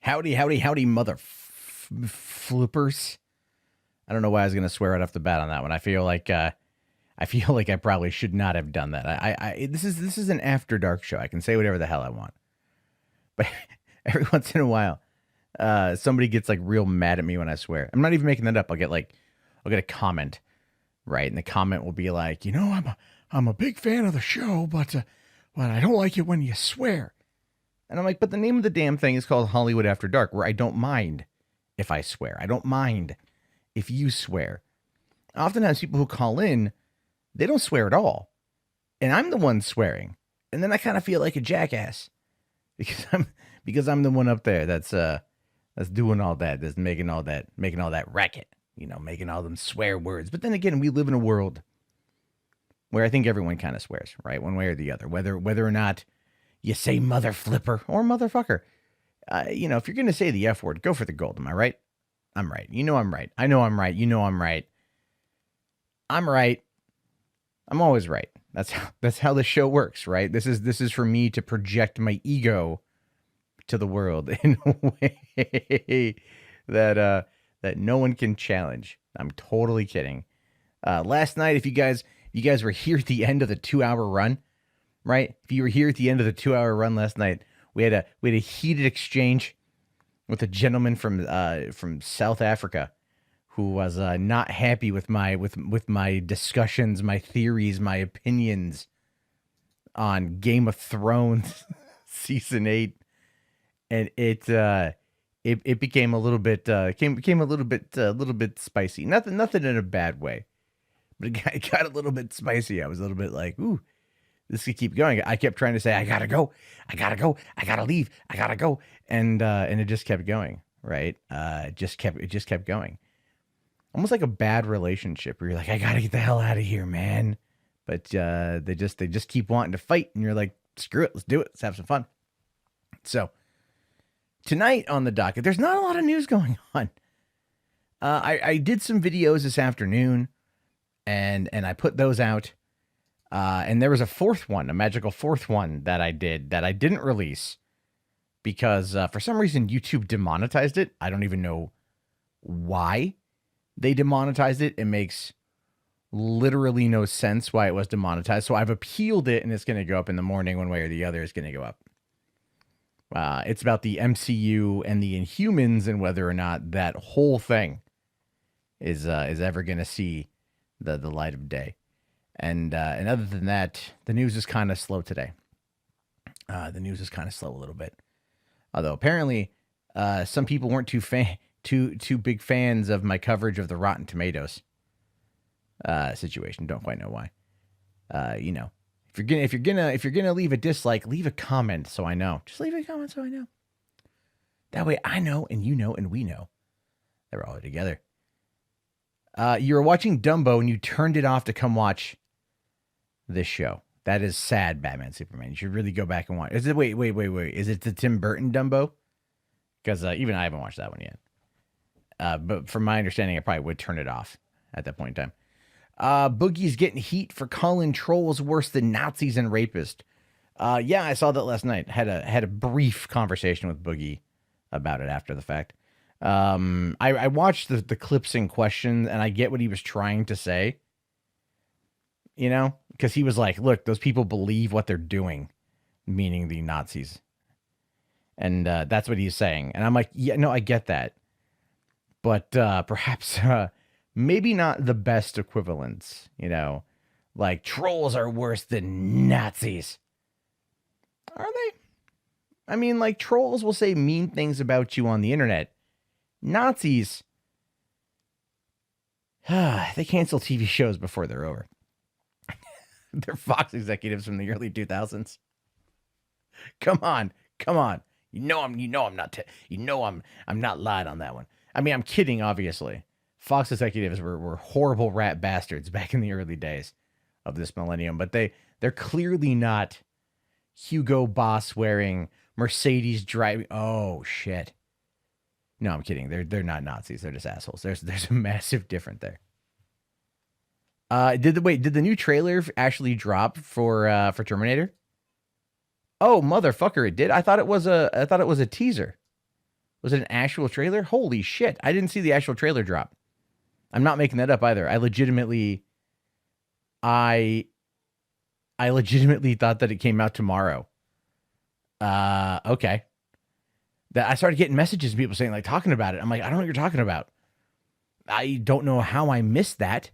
Howdy, howdy, howdy, flippers. I don't know why I was going to swear right off the bat on that one. I feel like I probably should not have done that. This is an after dark show. I can say whatever the hell I want, but every once in a while, somebody gets like real mad at me when I swear. I'm not even making that up. I'll get a comment, right, and the comment will be like, I'm a big fan of the show, but I don't like it when you swear. And I'm like, but the name of the damn thing is called Hollywood After Dark, where I don't mind if I swear. I don't mind if you swear. I often have people who call in, they don't swear at all. And I'm the one swearing. And then I kind of feel like a jackass because I'm the one up there that's doing all that, that's making all that racket, making all them swear words. But then again, we live in a world where I think everyone kind of swears, right? One way or the other, whether or not you say mother flipper or motherfucker. If you're going to say the F word, go for the gold. Am I right? I'm right. I'm right. I know I'm right. I'm right. I'm right. I'm always right. That's how the show works, right? This is for me to project my ego to the world in a way that no one can challenge. I'm totally kidding. Last night, if you guys were here at the end of the 2-hour run, right? If you were here at the end of the 2-hour run last night, we had a heated exchange with a gentleman from South Africa who was not happy with my discussions, my theories, my opinions on Game of Thrones season 8, and it became a little bit became a little bit spicy. Nothing in a bad way, but it got a little bit spicy. I was a little bit like, ooh. This could keep going. I kept trying to say, I gotta go, I gotta leave, I gotta go, and it just kept going, right? It just kept going, almost like a bad relationship where you're like, I gotta get the hell out of here, man. But they just keep wanting to fight, and you're like, screw it, let's do it, let's have some fun. So tonight on the docket, there's not a lot of news going on. I did some videos this afternoon, and I put those out. And there was a magical fourth one that I did that I didn't release because for some reason YouTube demonetized it. I don't even know why they demonetized it. It makes literally no sense why it was demonetized. So I've appealed it, and it's going to go up in the morning one way or the other. It's going to go up. It's about the MCU and the Inhumans and whether or not that whole thing is ever going to see the light of day. And other than that, the news is kind of slow today. The news is kind of slow a little bit. Although apparently some people weren't too big fans of my coverage of the Rotten Tomatoes situation. Don't quite know why. If you're gonna leave a dislike, leave a comment so I know. Just leave a comment so I know. That way I know, and you know, and we know that we're all together. You were watching Dumbo and you turned it off to come watch this show. That is sad, Batman Superman. You should really go back and watch. Wait. Is it the Tim Burton Dumbo? Because even I haven't watched that one yet. But from my understanding, I probably would turn it off at that point in time. Boogie's getting heat for calling trolls worse than Nazis and rapists. Yeah, I saw that last night. Had a brief conversation with Boogie about it after the fact. I watched the clips in question, and I get what he was trying to say. Because he was like, look, those people believe what they're doing, meaning the Nazis. And that's what he's saying. And I'm like, yeah, no, I get that. But perhaps maybe not the best equivalence, like trolls are worse than Nazis. Are they? I mean, like, trolls will say mean things about you on the internet. Nazis, they cancel TV shows before they're over. They're Fox executives from the early 2000s. Come on. I'm not lying on that one. I mean, I'm kidding, obviously. Fox executives were horrible rat bastards back in the early days of this millennium, but they're clearly not Hugo Boss wearing, Mercedes driving. Oh shit. No, I'm kidding. They're not Nazis. They're just assholes. There's a massive difference there. Did the new trailer actually drop for Terminator? Oh, motherfucker, it did. I thought it was a teaser. Was it an actual trailer? Holy shit. I didn't see the actual trailer drop. I'm not making that up either. I legitimately thought that it came out tomorrow. Okay. That I started getting messages from people saying, like, talking about it. I'm like, I don't know what you're talking about. I don't know how I missed that.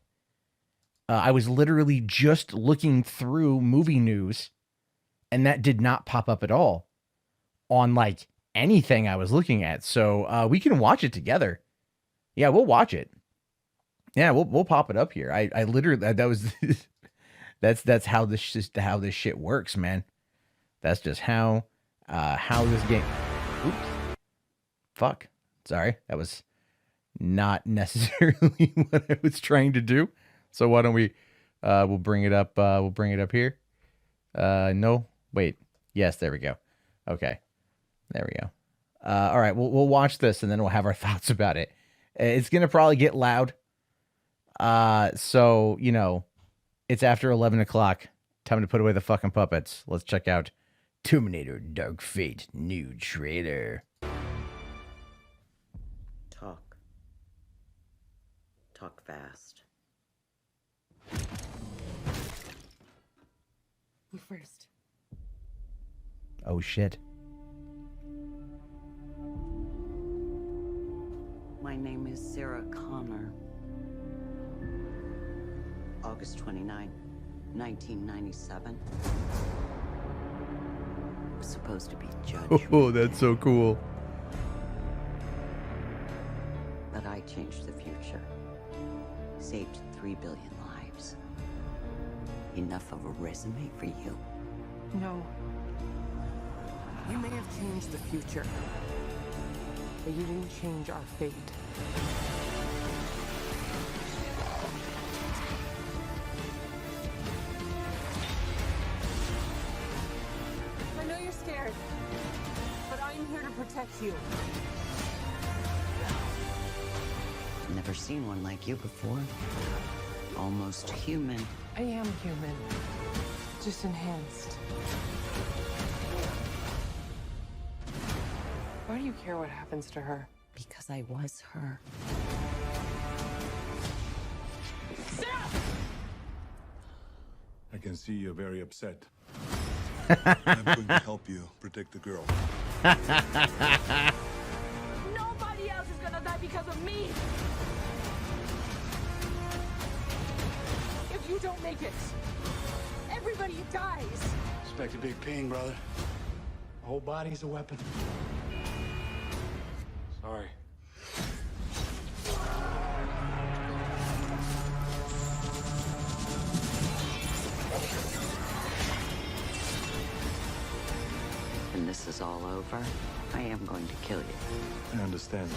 I was literally just looking through movie news, and that did not pop up at all on, like, anything I was looking at. So we can watch it together. Yeah, we'll watch it. Yeah, we'll pop it up here. I literally, that was that's how this shit works, man. That's just how this game. Oops. Fuck. Sorry, that was not necessarily what I was trying to do. So why don't we? We'll bring it up. We'll bring it up here. No, wait. Yes, there we go. Okay, there we go. All right, we'll watch this and then we'll have our thoughts about it. It's gonna probably get loud. So you know, it's after 11 o'clock. Time to put away the fucking puppets. Let's check out Terminator: Dark Fate new trailer. Talk fast. You first. Oh shit. My name is Sarah Connor. August 29, 1997. I was supposed to be judge. Oh, that's so cool. But I changed the future. Saved 3 billion lives. Enough of a resume for you? No. You may have changed the future, but you didn't change our fate. I know you're scared, but I'm here to protect you. Never seen one like you before. Almost human. I am human, just enhanced. Why do you care what happens to her? Because I was her. I can see you're very upset. I'm going to help you protect the girl. Nobody else is gonna die because of me! If you don't make it, everybody dies! Expect a big pain, brother. The whole body's a weapon. Sorry. When this is all over, I am going to kill you. I understand.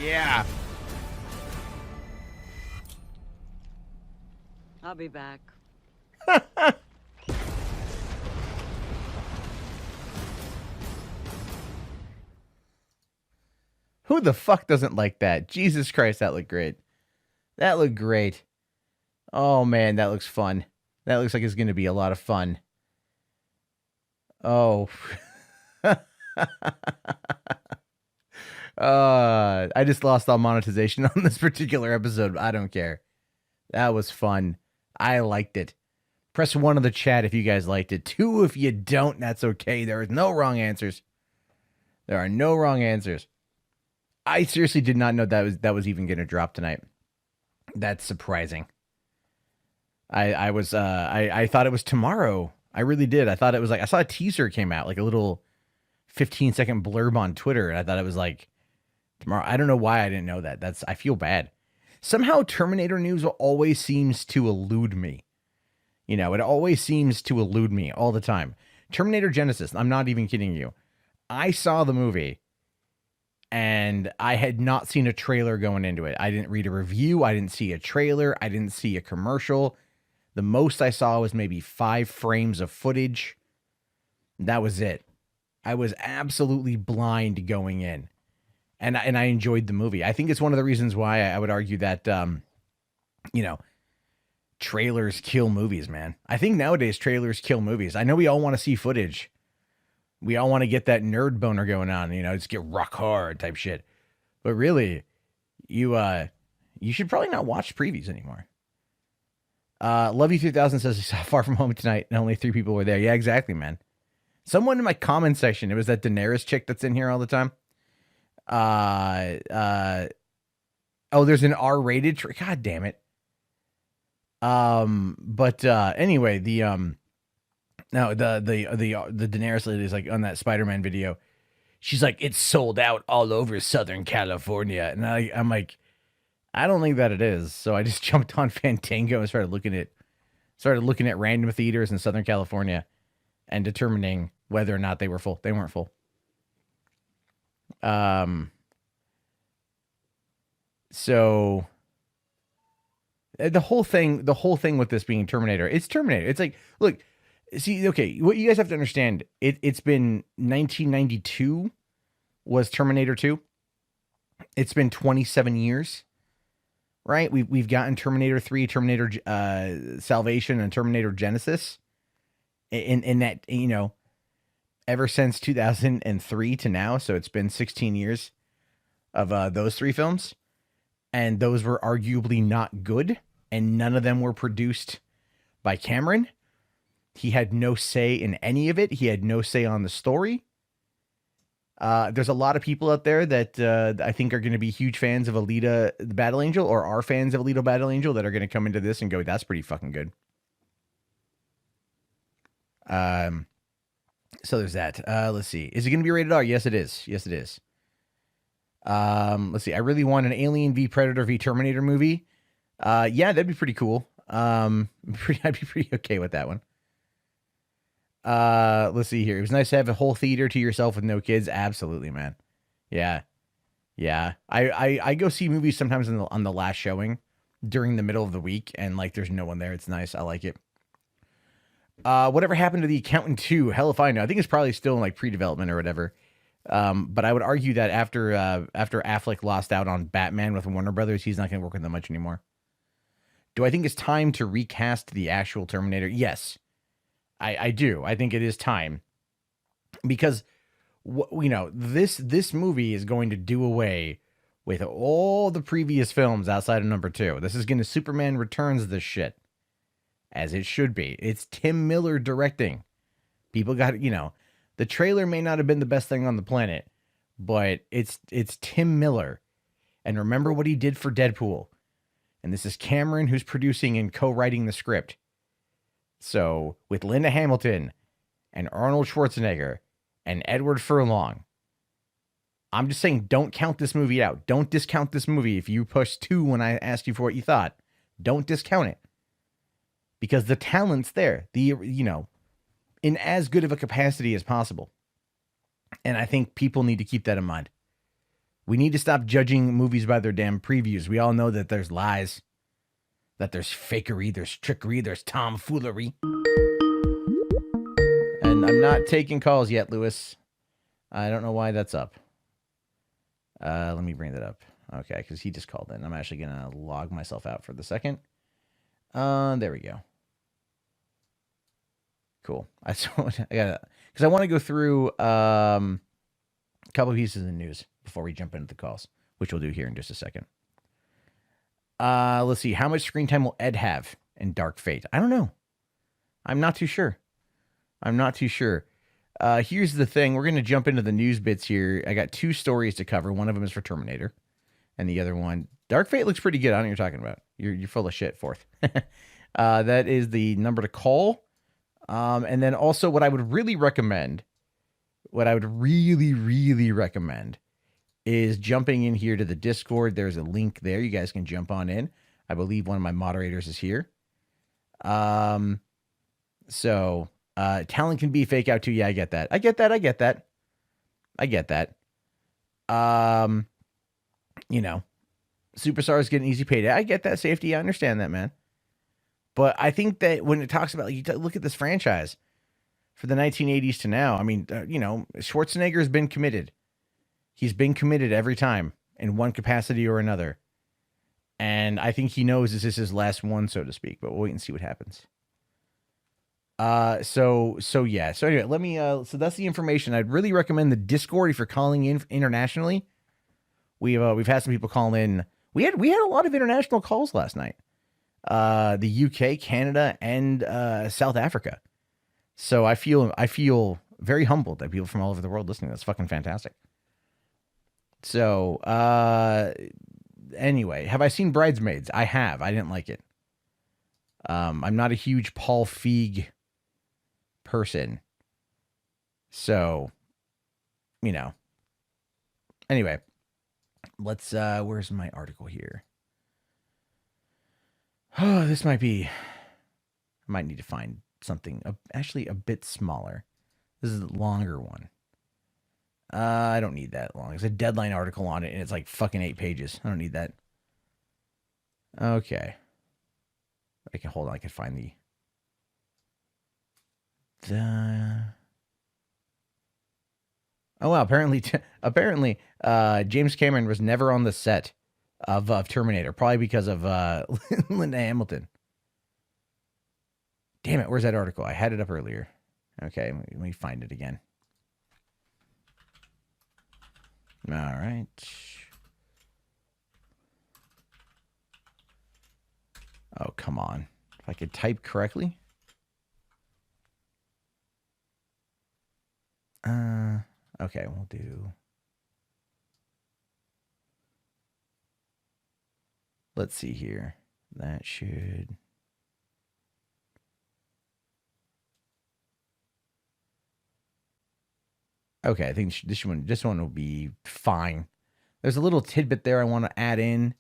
Yeah. I'll be back. Who the fuck doesn't like that? Jesus Christ, that looked great. That looked great. Oh man, that looks fun. That looks like it's going to be a lot of fun. Oh. I just lost all monetization on this particular episode. I don't care. That was fun. I liked it. Press 1 in the chat if you guys liked it. 2 if you don't. That's okay. There is no wrong answers. There are no wrong answers. I seriously did not know that was even going to drop tonight. That's surprising. I thought it was tomorrow. I really did. I thought it was like, I saw a teaser came out, like a little 15-second blurb on Twitter, and I thought it was like tomorrow. I don't know why I didn't know that. I feel bad. Somehow Terminator news always seems to elude me. You know, it always seems to elude me all the time. Terminator Genesis, I'm not even kidding you. I saw the movie, and I had not seen a trailer going into it. I didn't read a review. I didn't see a trailer. I didn't see a commercial. The most I saw was maybe 5 frames of footage. That was it. I was absolutely blind going in, and I enjoyed the movie. I think it's one of the reasons why I would argue that you know, trailers kill movies, man. I think nowadays trailers kill movies. I know we all want to see footage. We all want to get that nerd boner going on, just get rock hard type shit. But really, you should probably not watch previews anymore. Love You 3000 says he saw Far From Home tonight and only 3 people were there. Yeah, exactly, man. Someone in my comment section, it was that Daenerys chick that's in here all the time. Oh, there's an R-rated. God damn it. But anyway, the Daenerys lady is like on that Spider-Man video. She's like, it's sold out all over Southern California, and I'm like, I don't think that it is. So I just jumped on Fandango and started looking at random theaters in Southern California and determining whether or not they were full. They weren't full. So the whole thing with this being Terminator, it's Terminator. It's like, look, see, okay, what you guys have to understand, it's been 1992 was Terminator 2. It's been 27 years, right? We've gotten Terminator 3, Terminator Salvation, and Terminator Genesis. In that, ever since 2003 to now, so it's been 16 years of those 3 films, and those were arguably not good, and none of them were produced by Cameron. He had no say in any of it. He had no say on the story. There's a lot of people out there that I think are going to be huge fans of Alita the Battle Angel, or are fans of Alita Battle Angel, that are going to come into this and go, that's pretty fucking good. So there's that. Let's see. Is it going to be rated R? Yes, it is. Yes, it is. Let's see. I really want an Alien v Predator v Terminator movie. Yeah, that'd be pretty cool. I'd be pretty okay with that one. Let's see here. It was nice to have a whole theater to yourself with no kids. Absolutely, man. Yeah. Yeah. I go see movies sometimes on the last showing during the middle of the week, and like there's no one there. It's nice. I like it. Whatever happened to The Accountant 2? Hell if I know. I think it's probably still in like pre-development or whatever. But I would argue that after Affleck lost out on Batman with Warner Brothers, he's not going to work with them much anymore. Do I think it's time to recast the actual Terminator? Yes, I do. I think it is time, because this movie is going to do away with all the previous films outside of number 2. This is going to Superman Returns this shit, as it should be. It's Tim Miller directing. People got, the trailer may not have been the best thing on the planet, but it's Tim Miller. And remember what he did for Deadpool. And this is Cameron who's producing and co-writing the script. So with Linda Hamilton and Arnold Schwarzenegger and Edward Furlong, I'm just saying, don't count this movie out. Don't discount this movie. If you pushed 2 when I asked you for what you thought, don't discount it. Because the talent's there. In as good of a capacity as possible. And I think people need to keep that in mind. We need to stop judging movies by their damn previews. We all know that there's lies, that there's fakery, there's trickery, there's tomfoolery. And I'm not taking calls yet, Lewis. I don't know why that's up. Let me bring that up. Okay, because he just called in. I'm actually going to log myself out for the second. There we go. Cool. Because I want to go through a couple of pieces of news before we jump into the calls, which we'll do here in just a second. Let's see. How much screen time will Ed have in Dark Fate? I don't know. I'm not too sure. Here's the thing. We're going to jump into the news bits here. I got 2 stories to cover. One of them is for Terminator, and the other one, Dark Fate, looks pretty good. I don't know what you're talking about. You're full of shit, Fourth. That is the number to call. And then also what I would really recommend is jumping in here to the Discord. There's a link there. You guys can jump on in. I believe one of my moderators is here. So talent can be fake out too. Yeah, I get that. Superstars get an easy payday. I get that, Safety. I understand that, man. But I think that when it talks about, look at this franchise, for the 1980s to now. I mean, Schwarzenegger has been committed. He's been committed every time in one capacity or another. And I think he knows this is his last one, so to speak, but we'll wait and see what happens. So anyway, let me, so that's the information. I'd really recommend the Discord if you're calling in internationally. We've had some people call in. We had a lot of international calls last night. The UK, Canada, and, South Africa. So I feel very humbled that people from all over the world listening. That's fucking fantastic. So, anyway, have I seen Bridesmaids? I have. I didn't like it. I'm not a huge Paul Feig person. So, anyway, let's, where's my article here? Oh, this might be, I might need to find something actually a bit smaller. This is a longer one. I don't need that long. There's a deadline article on it, and it's like fucking 8 pages. I don't need that. Okay. I can hold on. I can find the. Oh wow! Apparently, James Cameron was never on the set of Terminator, probably because of Linda Hamilton. Damn it! Where's that article? I had it up earlier. Okay, let me find it again. All right. Oh, come on. If I could type correctly. Okay, we'll do. Let's see here. That should. Okay, I think this one will be fine. There's a little tidbit there I want to add in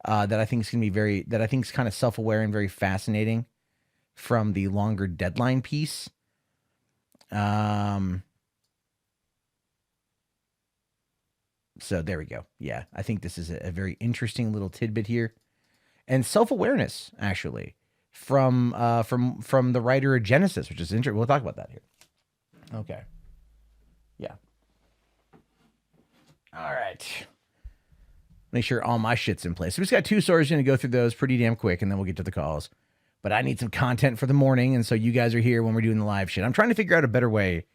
that I think is going to be that I think is kind of self-aware and very fascinating from the longer deadline piece. So there we go. Yeah, I think this is a very interesting little tidbit here, and self-awareness actually from the writer of Genesis, which is interesting. We'll talk about that here. Okay. Yeah. All right. Make sure all my shit's in place. So we just got 2 stories. Going to go through those pretty damn quick, and then we'll get to the calls. But I need some content for the morning, and so you guys are here when we're doing the live shit. I'm trying to figure out a better way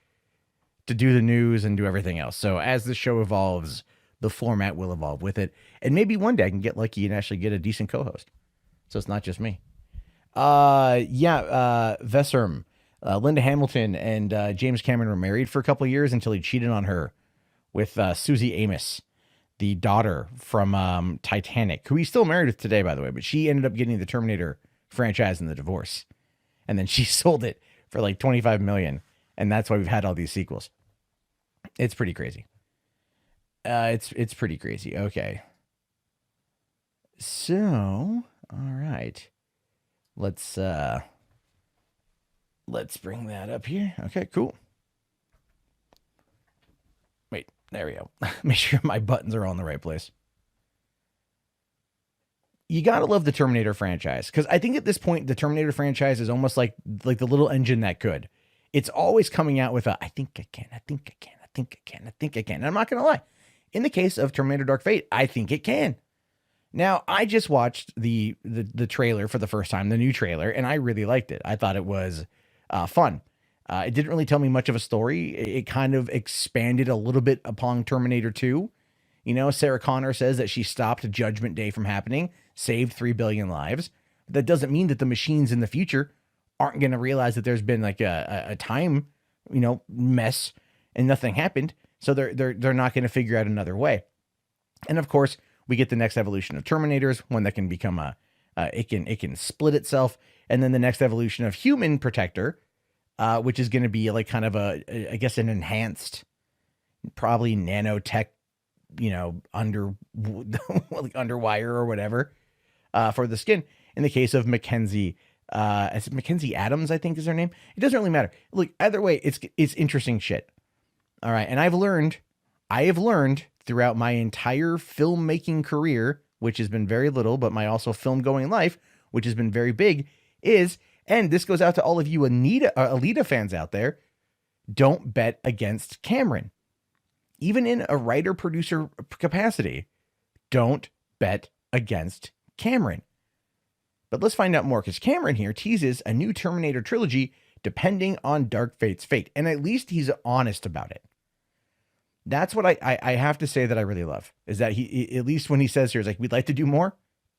to do the news and do everything else. So as the show evolves, the format will evolve with it. And maybe one day I can get lucky and actually get a decent co-host. So it's not just me. Vesserm. Linda Hamilton and James Cameron were married for a couple of years until he cheated on her with Susie Amos, the daughter from Titanic, who he's still married with today, by the way. But she ended up getting the Terminator franchise in the divorce. And then she sold it for like $25 million. And that's why we've had all these sequels. It's pretty crazy. It's pretty crazy. Okay. So, all right. Let's bring that up here. Okay, cool. Wait, there we go. Make sure my buttons are all in the right place. You gotta love the Terminator franchise, because I think at this point the Terminator franchise is almost like the little engine that could. It's always coming out with I think I can, I think I can, I think I can, I think I can. And I'm not gonna lie. In the case of Terminator Dark Fate, I think it can. Now, I just watched the trailer for the first time, the new trailer, and I really liked it. I thought it was fun. It didn't really tell me much of a story. It kind of expanded a little bit upon Terminator 2. Sarah Connor says that she stopped Judgment Day from happening, saved 3 billion lives. That doesn't mean that the machines in the future aren't going to realize that there's been like a time, mess and nothing happened. So they're not going to figure out another way. And of course, we get the next evolution of Terminators, one that can become it can split itself. And then the next evolution of Human Protector, which is going to be like kind of I guess an enhanced, probably nanotech, underwire or whatever, for the skin. In the case of Mackenzie, Mackenzie Adams, I think is her name. It doesn't really matter. Look, either way, it's interesting shit. All right. And I have learned throughout my entire filmmaking career, which has been very little, but my also film going life, which has been very big, and this goes out to all of you Alita fans out there, don't bet against Cameron. Even in a writer-producer capacity, don't bet against Cameron. But let's find out more, because Cameron here teases a new Terminator trilogy depending on Dark Fate's fate. And at least he's honest about it. That's what I have to say that I really love, is that he, at least when he says here, is like, we'd like to do more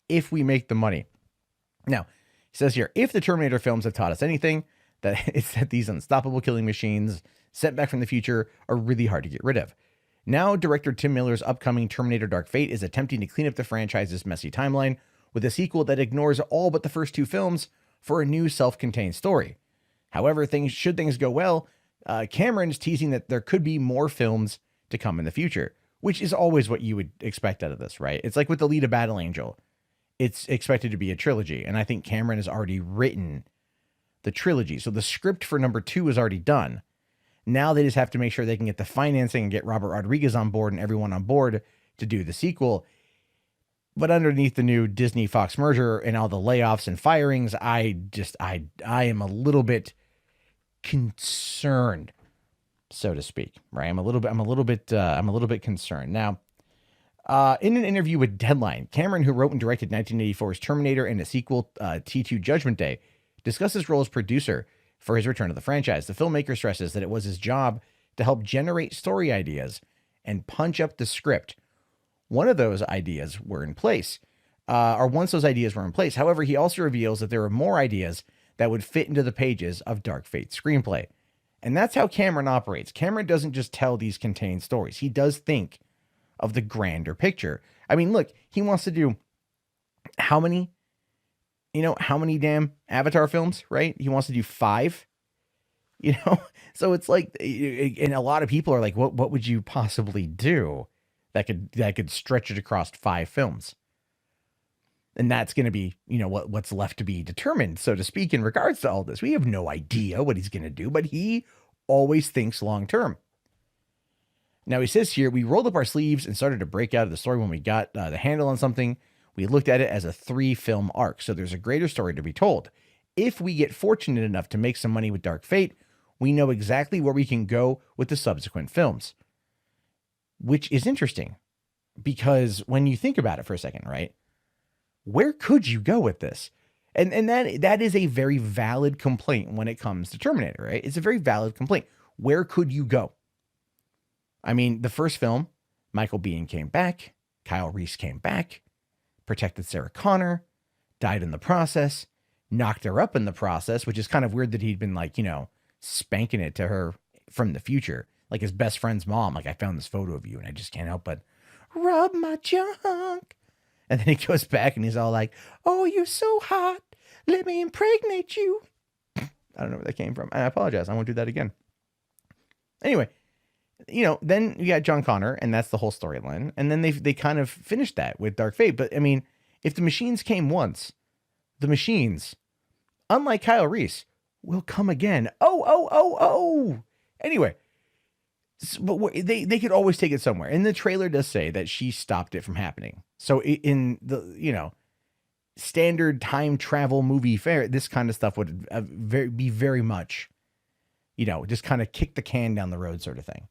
if we make the money. Now, he says here, if the Terminator films have taught us anything, that it's that these unstoppable killing machines sent back from the future are really hard to get rid of. Now, director Tim Miller's upcoming Terminator Dark Fate is attempting to clean up the franchise's messy timeline with a sequel that ignores all but the first two films for a new self-contained story. However, should things go well, Cameron is teasing that there could be more films to come in the future, which is always what you would expect out of this, right? It's like with the lead of Battle Angel. It's expected to be a trilogy, and I think Cameron has already written the trilogy. So the script for number 2 is already done. Now they just have to make sure they can get the financing and get Robert Rodriguez on board and everyone on board to do the sequel. But underneath the new Disney Fox merger and all the layoffs and firings, I am a little bit concerned, so to speak, right? I'm a little bit concerned. Now, in an interview with Deadline, Cameron, who wrote and directed 1984's Terminator and a sequel, T2 Judgment Day, discussed his role as producer for his return to the franchise. The filmmaker stresses that it was his job to help generate story ideas and punch up the script. Once those ideas were in place. However, he also reveals that there are more ideas that would fit into the pages of Dark Fate's screenplay. And that's how Cameron operates. Cameron doesn't just tell these contained stories. He does think of the grander picture. I mean, look, he wants to do how many damn Avatar films, right? He wants to do 5, so it's like, and a lot of people are like, what would you possibly do that could stretch it across 5 films? And that's going to be, what's left to be determined, so to speak, in regards to all this. We have no idea what he's going to do, but he always thinks long term. Now, he says here, we rolled up our sleeves and started to break out of the story when we got the handle on something. We looked at it as a 3-film arc, so there's a greater story to be told. If we get fortunate enough to make some money with Dark Fate, we know exactly where we can go with the subsequent films. Which is interesting, because when you think about it for a second, right? Where could you go with this? And that is a very valid complaint when it comes to Terminator, right? It's a very valid complaint. Where could you go? I mean, the first film, Michael Biehn came back, Kyle Reese came back, protected Sarah Connor, died in the process, knocked her up in the process, which is kind of weird that he'd been like, spanking it to her from the future. Like his best friend's mom, like, I found this photo of you and I just can't help but rub my junk. And then he goes back and he's all like, oh, you're so hot. Let me impregnate you. I don't know where that came from. I apologize. I won't do that again. Anyway, then you got John Connor, and that's the whole storyline. And then they kind of finished that with Dark Fate. But I mean, if the machines came once, the machines, unlike Kyle Reese, will come again. Oh. Anyway, but they could always take it somewhere. And the trailer does say that she stopped it from happening. So in the, standard time travel movie fare, this kind of stuff would be very much, just kind of kick the can down the road sort of thing.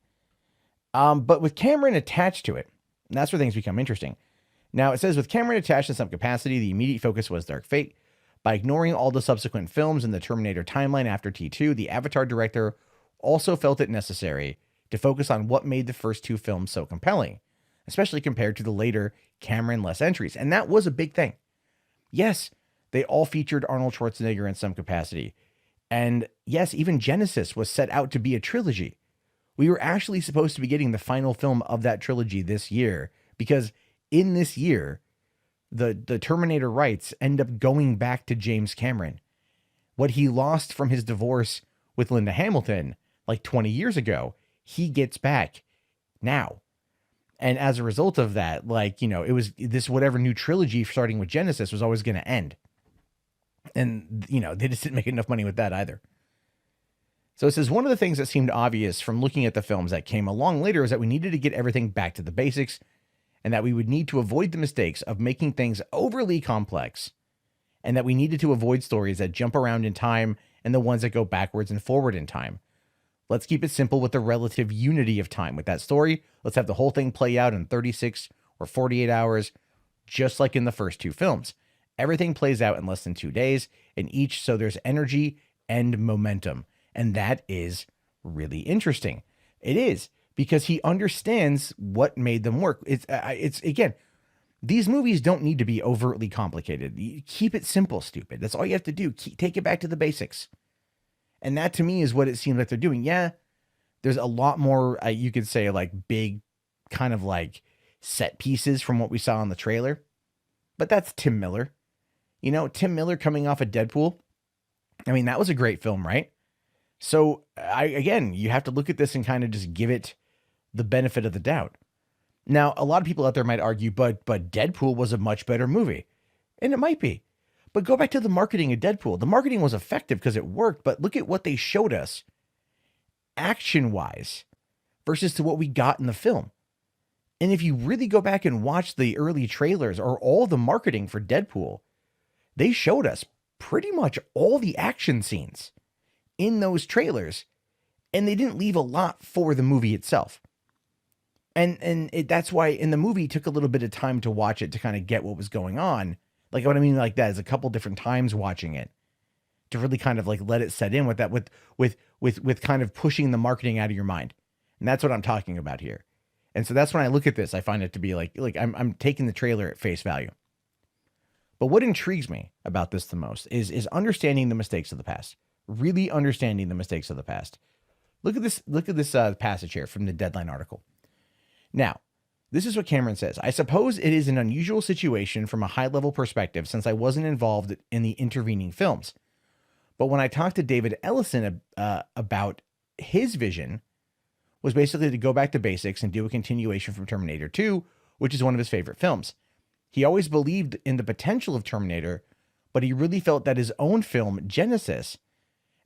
But with Cameron attached to it, that's where things become interesting. Now, it says with Cameron attached in some capacity, the immediate focus was Dark Fate. By ignoring all the subsequent films in the Terminator timeline after T2, the Avatar director also felt it necessary to focus on what made the first 2 films so compelling, especially compared to the later Cameron-less entries. And that was a big thing. Yes, they all featured Arnold Schwarzenegger in some capacity. And yes, even Genesis was set out to be a trilogy. We were actually supposed to be getting the final film of that trilogy this year, because in this year, the Terminator rights end up going back to James Cameron. What he lost from his divorce with Linda Hamilton like 20 years ago, he gets back now. And as a result of that, it was this whatever new trilogy starting with Genesis was always going to end. And, they just didn't make enough money with that either. So it says, one of the things that seemed obvious from looking at the films that came along later is that we needed to get everything back to the basics, and that we would need to avoid the mistakes of making things overly complex, and that we needed to avoid stories that jump around in time and the ones that go backwards and forward in time. Let's keep it simple with the relative unity of time with that story. Let's have the whole thing play out in 36 or 48 hours, just like in the first two films. Everything plays out in less than 2 days in each, so there's energy and momentum. And that is really interesting. It is, because he understands what made them work. It's again, these movies don't need to be overtly complicated. You keep it simple, stupid. That's all you have to do. Take it back to the basics. And that to me is what it seems like they're doing. Yeah, there's a lot more, you could say, like big kind of like set pieces from what we saw in the trailer. But that's Tim Miller. You know, Tim Miller coming off of Deadpool. I mean, that was a great film, right? So again, you have to look at this and kind of just give it the benefit of the doubt. Now, a lot of people out there might argue, but Deadpool was a much better movie. And it might be. But go back to the marketing of Deadpool. The marketing was effective because it worked, but look at what they showed us action-wise versus to what we got in the film. And if you really go back and watch the early trailers or all the marketing for Deadpool, they showed us pretty much all the action scenes in those trailers, and they didn't leave a lot for the movie itself. And that's why in the movie it took a little bit of time to watch it to kind of get what was going on. Like what I mean like that is a couple different times watching it to really kind of like let it set in with that, with kind of pushing the marketing out of your mind. And that's what I'm talking about here. And so that's when I look at this, I find it to be like I'm taking the trailer at face value. But what intrigues me about this the most is understanding the mistakes of the past. Really understanding the mistakes of the past. Look at this passage here from the Deadline article. Now, this is what Cameron says. I suppose it is an unusual situation from a high-level perspective since I wasn't involved in the intervening films. But when I talked to David Ellison about his vision, was basically to go back to basics and do a continuation from Terminator 2, which is one of his favorite films. He always believed in the potential of Terminator, but he really felt that his own film, Genesis,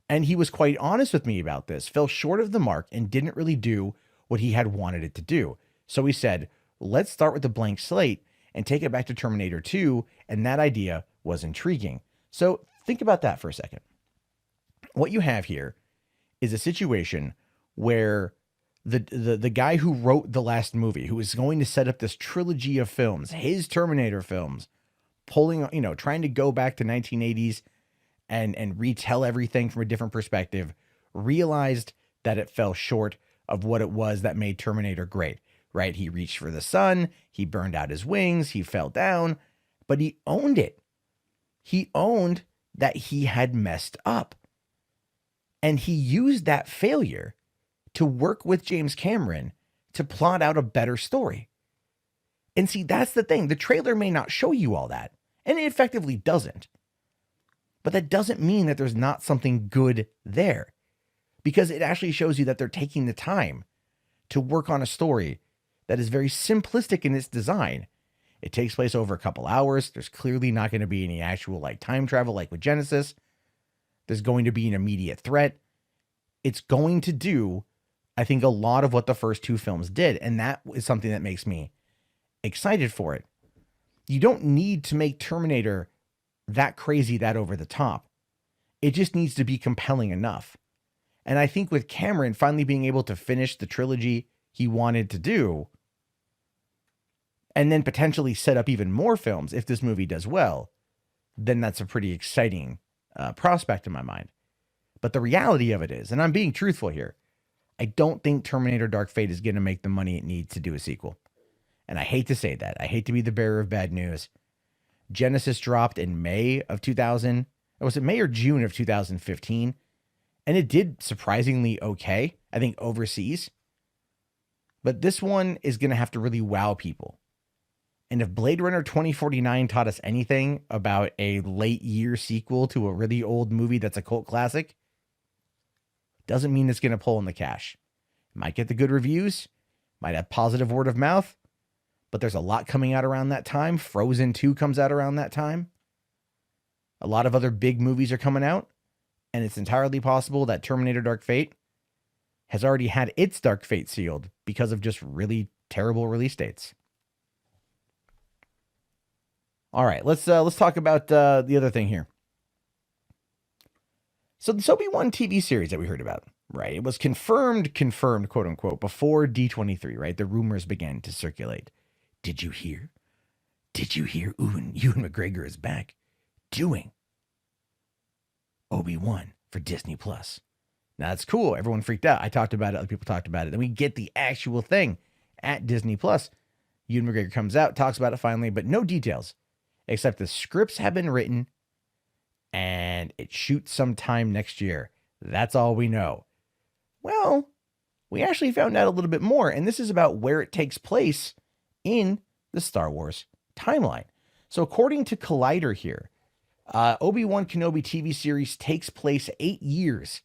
and he was quite honest with me about this, fell short of the mark and didn't really do what he had wanted it to do. So he said, let's start with a blank slate and take it back to Terminator 2, and that idea was intriguing. So think about that for a second. What you have here is a situation where the guy who wrote the last movie, who is going to set up this trilogy of films, his Terminator films, trying to go back to 1980s and retell everything from a different perspective, realized that it fell short of what it was that made Terminator great, right? He reached for the sun, he burned out his wings, he fell down, but he owned it. He owned that he had messed up. And he used that failure to work with James Cameron to plot out a better story. And see, that's the thing. The trailer may not show you all that, and it effectively doesn't. But that doesn't mean that there's not something good there, because it actually shows you that they're taking the time to work on a story that is very simplistic in its design. It takes place over a couple hours. There's clearly not going to be any actual like time travel like with Genesis. There's going to be an immediate threat. It's going to do, I think, a lot of what the first two films did. And that is something that makes me excited for it. You don't need to make Terminator that crazy, that over the top. It just needs to be compelling enough. And I think with Cameron finally being able to finish the trilogy he wanted to do, and then potentially set up even more films if this movie does well, then that's a pretty exciting prospect in my mind. But the reality of it is, and I'm being truthful here, I don't think Terminator Dark Fate is going to make the money it needs to do a sequel. And I hate to say that. I hate to be the bearer of bad news. Genesis dropped in May of 2000. Or was it May or June of 2015? And it did surprisingly okay, I think, overseas. But this one is going to have to really wow people. And if Blade Runner 2049 taught us anything about a late year sequel to a really old movie that's a cult classic, doesn't mean it's going to pull in the cash. It might get the good reviews, might have positive word of mouth, but there's a lot coming out around that time. Frozen 2 comes out around that time. A lot of other big movies are coming out, and it's entirely possible that Terminator Dark Fate has already had its Dark Fate sealed because of just really terrible release dates. All right, let's talk about the other thing here. So the Obi-Wan TV series that we heard about, right? It was confirmed, quote unquote, before D23, right? The rumors began to circulate. Did you hear? Did you hear Ewan McGregor is back doing Obi-Wan for Disney Plus? Now that's cool. Everyone freaked out. I talked about it. Other people talked about it. Then we get the actual thing at Disney Plus. Ewan McGregor comes out, talks about it finally, but no details except the scripts have been written and it shoots sometime next year. That's all we know. Well, we actually found out a little bit more, and this is about where it takes place in the Star Wars timeline. So according to Collider here, Obi-Wan Kenobi TV series takes place 8 years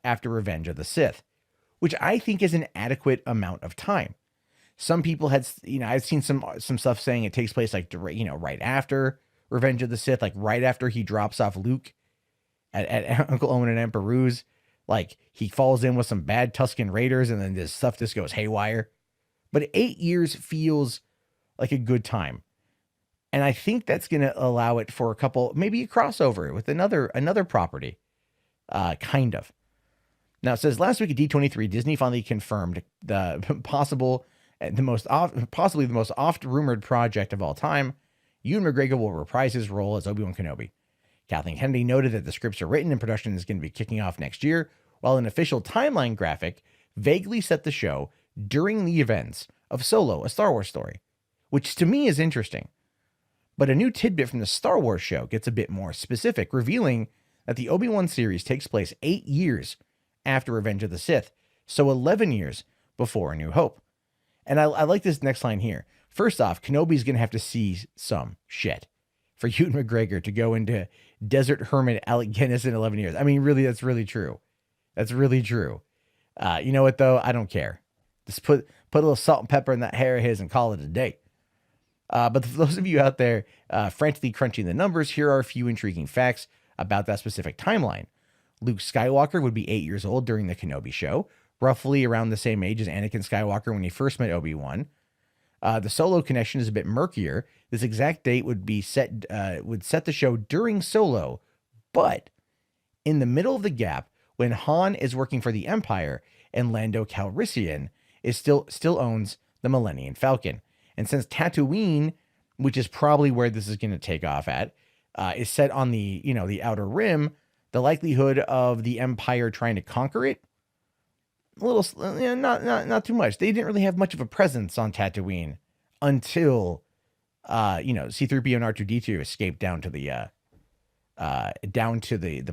after Revenge of the Sith, which I think is an adequate amount of time. Some people had, I've seen some stuff saying it takes place like, right after Revenge of the Sith, like right after he drops off Luke at Uncle Owen and Aunt Beru's. Like he falls in with some bad Tusken Raiders and then this stuff just goes haywire. But 8 years feels like a good time. And I think that's going to allow it for a couple, maybe a crossover with another property, kind of. Now it says last week at D23, Disney finally confirmed the possibly the most oft rumored project of all time. Ewan McGregor will reprise his role as Obi-Wan Kenobi. Kathleen Kennedy noted that the scripts are written and production is going to be kicking off next year, while an official timeline graphic vaguely set the show during the events of Solo, a Star Wars story, which to me is interesting. But a new tidbit from the Star Wars show gets a bit more specific, revealing that the Obi-Wan series takes place 8 years after Revenge of the Sith, so 11 years before A New Hope. And I like this next line here. First off, Kenobi's going to have to see some shit for Ewan McGregor to go into Desert Hermit Alec Guinness in 11 years. I mean, really, that's really true. That's really true. You know what, though? I don't care. Just put a little salt and pepper in that hair of his and call it a day. But for those of you out there frantically crunching the numbers, here are a few intriguing facts about that specific timeline. Luke Skywalker would be 8 years old during the Kenobi show, roughly around the same age as Anakin Skywalker when he first met Obi-Wan. The Solo connection is a bit murkier. This exact date would set the show during Solo, but in the middle of the gap when Han is working for the Empire and Lando Calrissian is still owns the Millennium Falcon. And since Tatooine, which is probably where this is going to take off at, is set on the Outer Rim, the likelihood of the Empire trying to conquer it, a little, not too much. They didn't really have much of a presence on Tatooine until, C-3PO and R2-D2 escaped down to the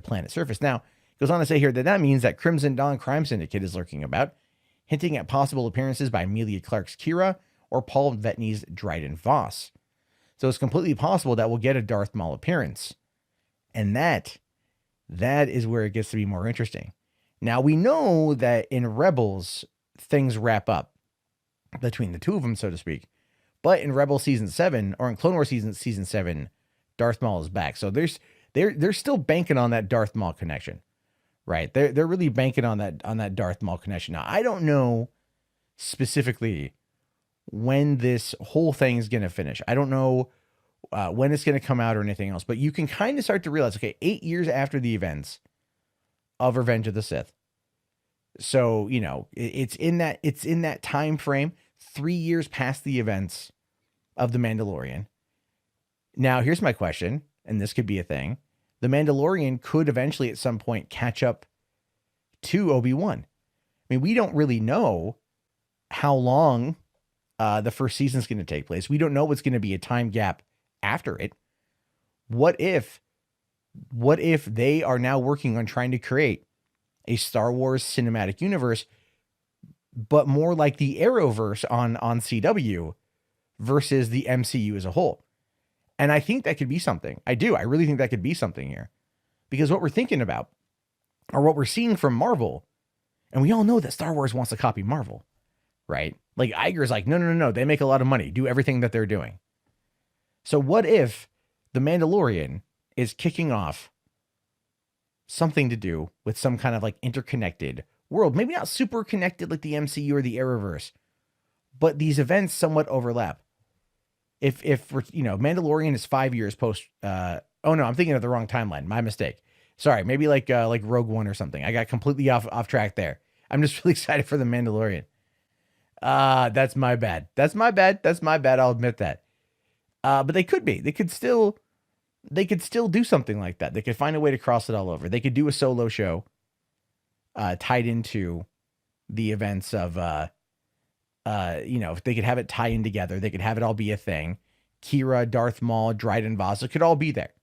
planet surface. Now, it goes on to say here that means that Crimson Dawn Crime Syndicate is lurking about, hinting at possible appearances by Emilia Clarke's Kira or Paul Bettany's Dryden Voss. So it's completely possible that we'll get a Darth Maul appearance. And that is where it gets to be more interesting. Now, we know that in Rebels, things wrap up between the two of them, so to speak. But in Rebels Season 7, or in Clone Wars Season 7, Darth Maul is back. So they're still banking on that Darth Maul connection, right? They're really banking on that Darth Maul connection. Now, I don't know specifically when this whole thing is going to finish. I don't know when it's going to come out or anything else, but you can kind of start to realize, okay, 8 years after the events of Revenge of the Sith. So, it's in that time frame, 3 years past the events of The Mandalorian. Now, here's my question, and this could be a thing. The Mandalorian could eventually at some point catch up to Obi-Wan. I mean, we don't really know how long the first season is going to take place. We don't know what's going to be a time gap after it. What if they are now working on trying to create a Star Wars cinematic universe, but more like the Arrowverse on CW versus the MCU as a whole? And I think that could be something. I really think that could be something here, because what we're thinking about, or what we're seeing from Marvel, and we all know that Star Wars wants to copy Marvel, right? Like Iger's like, no, they make a lot of money, do everything that they're doing. So what if The Mandalorian is kicking off something to do with some kind of like interconnected world? Maybe not super connected like the MCU or the Arrowverse, but these events somewhat overlap. If Mandalorian is 5 years post, I'm thinking of the wrong timeline. My mistake. Sorry, maybe like Rogue One or something. I got completely off track there. I'm just really excited for The Mandalorian. That's my bad. That's my bad. I'll admit that. But they could be. They could still do something like that. They could find a way to cross it all over. They could do a solo show tied into the events of if they could have it tie in together, they could have it all be a thing. Kira, Darth Maul, Dryden Voss, it could all be there.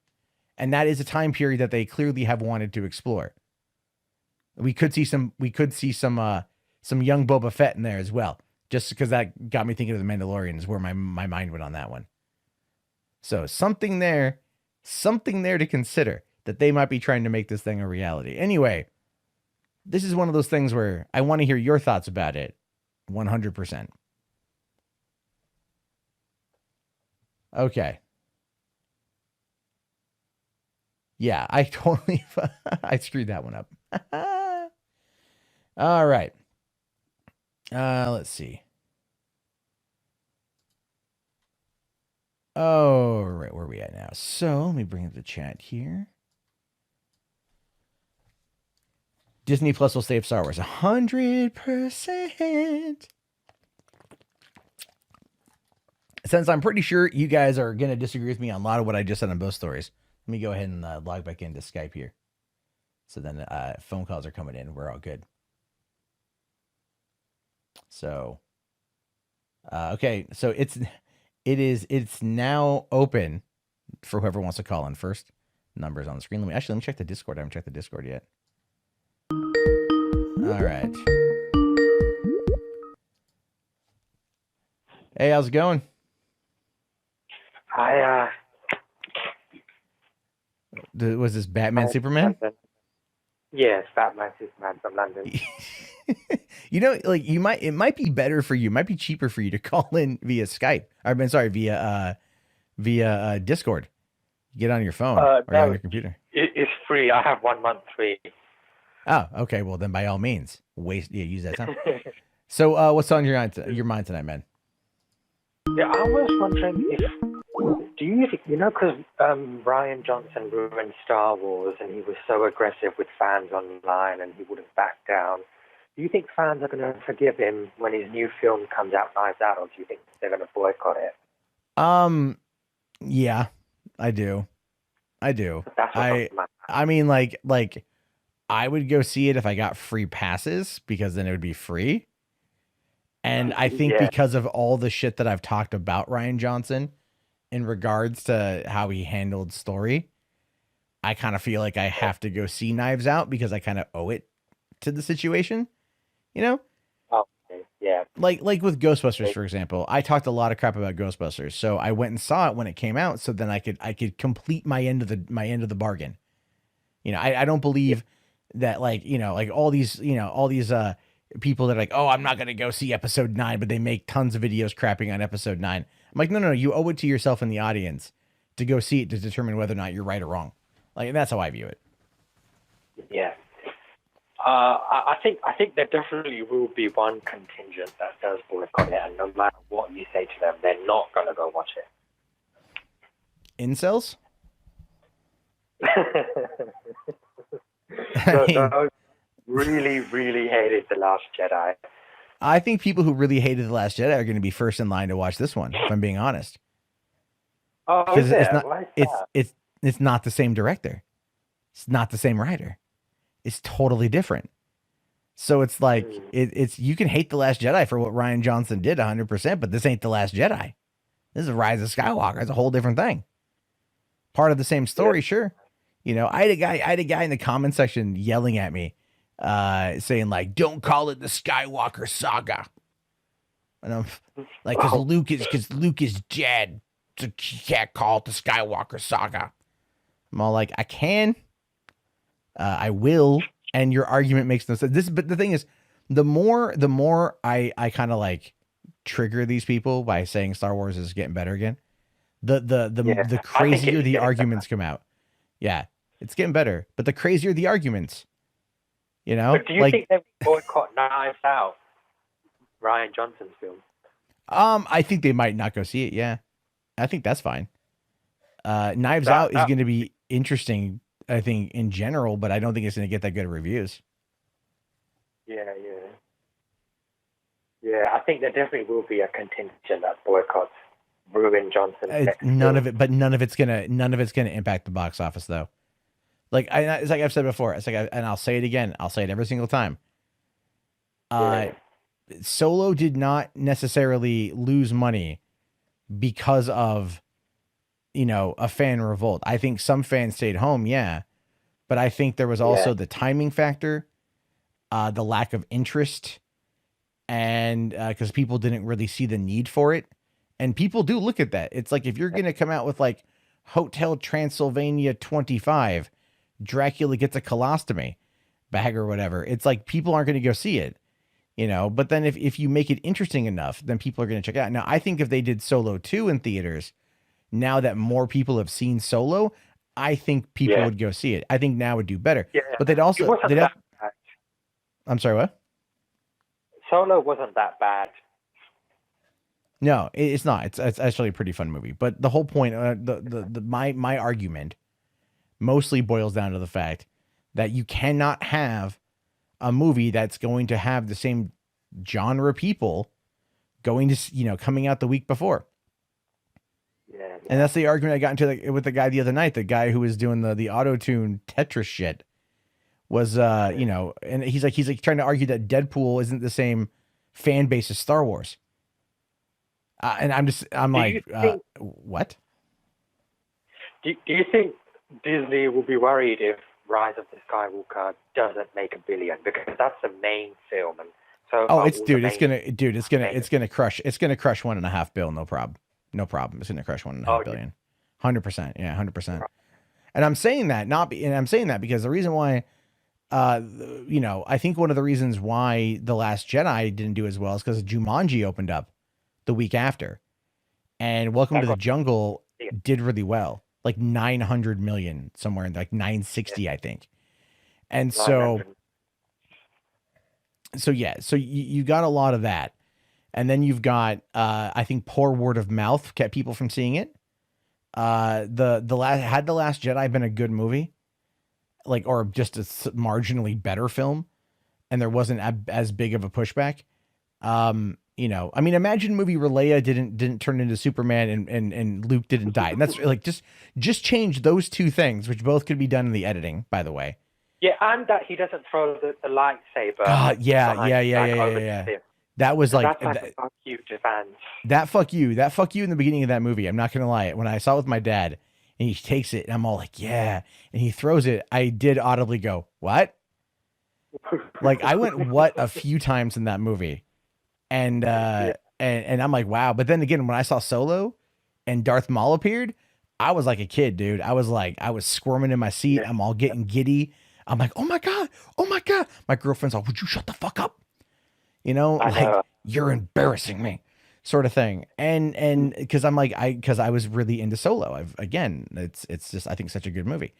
And that is a time period that they clearly have wanted to explore. We could see some young Boba Fett in there as well. Just because that got me thinking of The Mandalorian is where my mind went on that one. So something there to consider, that they might be trying to make this thing a reality. Anyway, this is one of those things where I want to hear your thoughts about it 100%. Okay. Yeah, I totally I screwed that one up. All right. Let's see. Oh, right, where are we at now? So let me bring up the chat here. Disney Plus will save Star Wars 100%. Since I'm pretty sure you guys are going to disagree with me on a lot of what I just said on both stories, let me go ahead and log back into Skype here. So then phone calls are coming in. We're all good. So, okay. So it's now open for whoever wants to call in first. Numbers on the screen. Let me check the Discord. I haven't checked the Discord yet. All right. Hey, how's it going? Was this Batman Superman? Yes, Batman Superman from London. It might be better for you. It might be cheaper for you to call in via Skype. Via Discord. Get on your phone or on your computer. It's free. I have 1 month free. Oh, okay. Well, then by all means, use that time. So, what's on your mind tonight, man? Yeah, I was wondering because Rian Johnson ruined Star Wars and he was so aggressive with fans online and he wouldn't back down. Do you think fans are going to forgive him when his new film comes out, Knives Out, or do you think they're going to boycott it? Yeah, I do. That's what I mean, like I would go see it if I got free passes because then it would be free. And I think because of all the shit that I've talked about Rian Johnson in regards to how he handled story, I kind of feel like I have to go see Knives Out because I kind of owe it to the situation, you know? Okay, yeah. Like with Ghostbusters, for example, I talked a lot of crap about Ghostbusters. So I went and saw it when it came out. So then I could complete my end of the bargain. You know, I don't believe that all these people that are like, oh, I'm not going to go see episode 9, but they make tons of videos crapping on episode 9. I'm like, no, you owe it to yourself and the audience to go see it to determine whether or not you're right or wrong. Like, that's how I view it. Yeah. I think there definitely will be one contingent that does boycott it, and no matter what you say to them, they're not going to go watch it. Incels? I really, really hated The Last Jedi. I think people who really hated The Last Jedi are going to be first in line to watch this one, if I'm being honest. Oh, is it? It's not the same director. It's not the same writer. It's totally different. So it's like it's you can hate The Last Jedi for what Rian Johnson did 100%, but this ain't The Last Jedi. This is Rise of Skywalker. It's a whole different thing. Part of the same story, sure. You know, I had a guy in the comment section yelling at me, saying like, "Don't call it the Skywalker saga." And I'm like, because Luke is dead, so you can't call it the Skywalker saga. I'm all like, I can, I will, and your argument makes no sense. But the thing is, the more I kind of like trigger these people by saying Star Wars is getting better again, the crazier the arguments come out. Yeah, it's getting better, but the crazier the arguments. You know, but do you think they would boycott Knives Out, Rian Johnson's film? I think they might not go see it. Yeah, I think that's fine. Knives Out is going to be interesting I think in general, but I don't think it's going to get that good of reviews. Yeah. I think there definitely will be a contingent that boycotts Ruin Johnson's next None film. of it, but none of it's gonna impact the box office though. Like it's like I've said before. It's like, and I'll say it again. I'll say it every single time. Solo did not necessarily lose money because of, a fan revolt. I think some fans stayed home, yeah, but I think there was also the timing factor, the lack of interest, and because people didn't really see the need for it. And people do look at that. It's like if you're going to come out with like Hotel Transylvania 25, Dracula gets a colostomy bag or whatever, it's like people aren't going to go see it, But then if you make it interesting enough, then people are going to check it out. Now, I think if they did Solo 2 in theaters, now that more people have seen Solo, I think people would go see it. I think now would do better. Yeah. But they'd also... that bad. I'm sorry, what? Solo wasn't that bad. No, it's not. It's actually a pretty fun movie. But the whole point, my argument mostly boils down to the fact that you cannot have a movie that's going to have the same genre people going to, coming out the week before. Yeah. And that's the argument I got into with the guy the other night, the guy who was doing the auto-tune Tetris shit was, and he's like trying to argue that Deadpool isn't the same fan base as Star Wars. And I'm like, what? Do you think Disney will be worried if Rise of the Skywalker doesn't make $1 billion, because that's the main film, and so it's gonna crush $1.5 billion, no problem. It's gonna crush $1.5 billion, 100%, yeah, 100%. And I'm saying that because the reason why, I think one of the reasons why The Last Jedi didn't do as well is because Jumanji opened up the week after, and Welcome to the Jungle did really well, like 900 million, somewhere in like 960, I think. And so you got a lot of that, and then you've got I think poor word of mouth kept people from seeing it. The Last Jedi been a good movie, like, or just a marginally better film, and there wasn't as big of a pushback, I mean, imagine a movie where Leia didn't turn into Superman and Luke didn't die. And that's like, just change those two things, which both could be done in the editing, by the way. Yeah, and that he doesn't throw the lightsaber. Yeah. That was like, that's like a fuck you to fans. That fuck you in the beginning of that movie. I'm not going to lie. When I saw it with my dad and he takes it and I'm all like, yeah. And he throws it. I did audibly go, what? Like I went, what, a few times in that movie. And I'm like, wow. But then again, when I saw Solo and Darth Maul appeared, I was like a kid, dude. I was squirming in my seat. I'm all getting giddy. I'm like, oh my God. My girlfriend's like, would you shut the fuck up? You're embarrassing me, sort of thing. And because I was really into Solo. It's just, I think, such a good movie.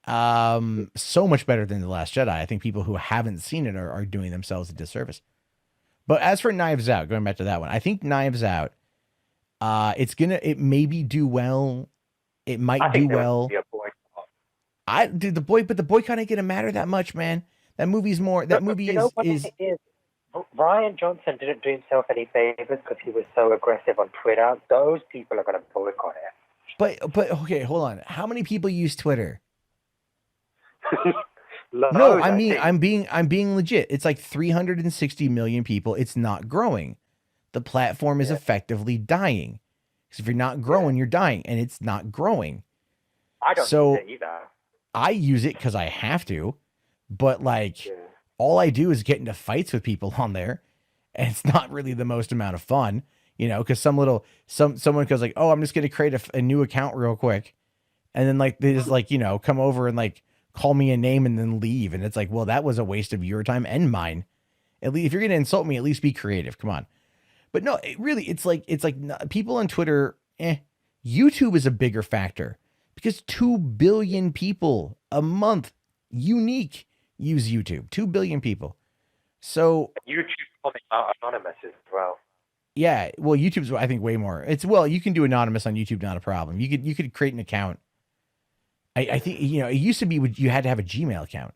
So much better than The Last Jedi. I think people who haven't seen it are doing themselves a disservice. But as for Knives Out, going back to that one, I think Knives Out, it maybe do well. It might do well. The boycott ain't gonna matter that much, man. That movie is. It is. Ryan Johnson didn't do himself any favors because he was so aggressive on Twitter. Those people are gonna boycott it. But okay, hold on. How many people use Twitter? Loads, no, I'm being legit. It's like 360 million people. It's not growing. The platform is effectively dying. Because if you're not growing, you're dying, and it's not growing. I don't use it either. I use it because I have to, but all I do is get into fights with people on there, and it's not really the most amount of fun, because someone goes like, oh, I'm just gonna create a new account real quick, and then they just come over and call me a name and then leave. And it's like, well, that was a waste of your time and mine. At least if you're going to insult me, at least be creative. Come on. But no, it's like people on Twitter, YouTube is a bigger factor because 2 billion people a month unique use YouTube. 2 billion people. So YouTube's anonymous as well. Yeah. Well, YouTube's, I think, way more. You can do anonymous on YouTube. Not a problem. You could create an account I think, you know, it used to be you had to have a Gmail account,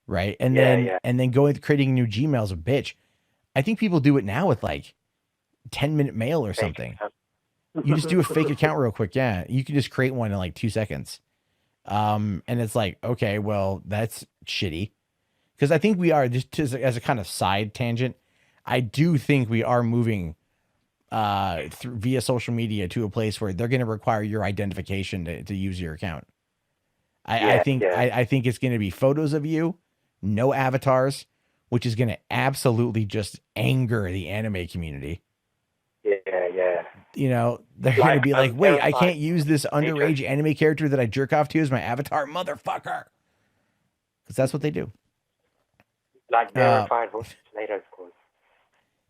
right? And Yeah, then yeah. and then going creating a new Gmail's a bitch. I think people do it now with like 10-minute mail or Fake something. account. You just do a fake account real quick. Yeah. You can just create one in like 2 seconds. And it's like, okay, well, that's shitty. Because I think we are just as a kind of side tangent. I do think we are moving through via social media to a place where they're going to require your identification to use your account. I Yeah, think yeah. I think it's going to be photos of you, no avatars, which is going to absolutely just anger the anime community. Yeah, yeah. You know, they're going to be like, wait, I verified can't use this underage voice, anime character that I jerk off to as my avatar, motherfucker. Because that's what they do. like Uh, verified voice later, of course.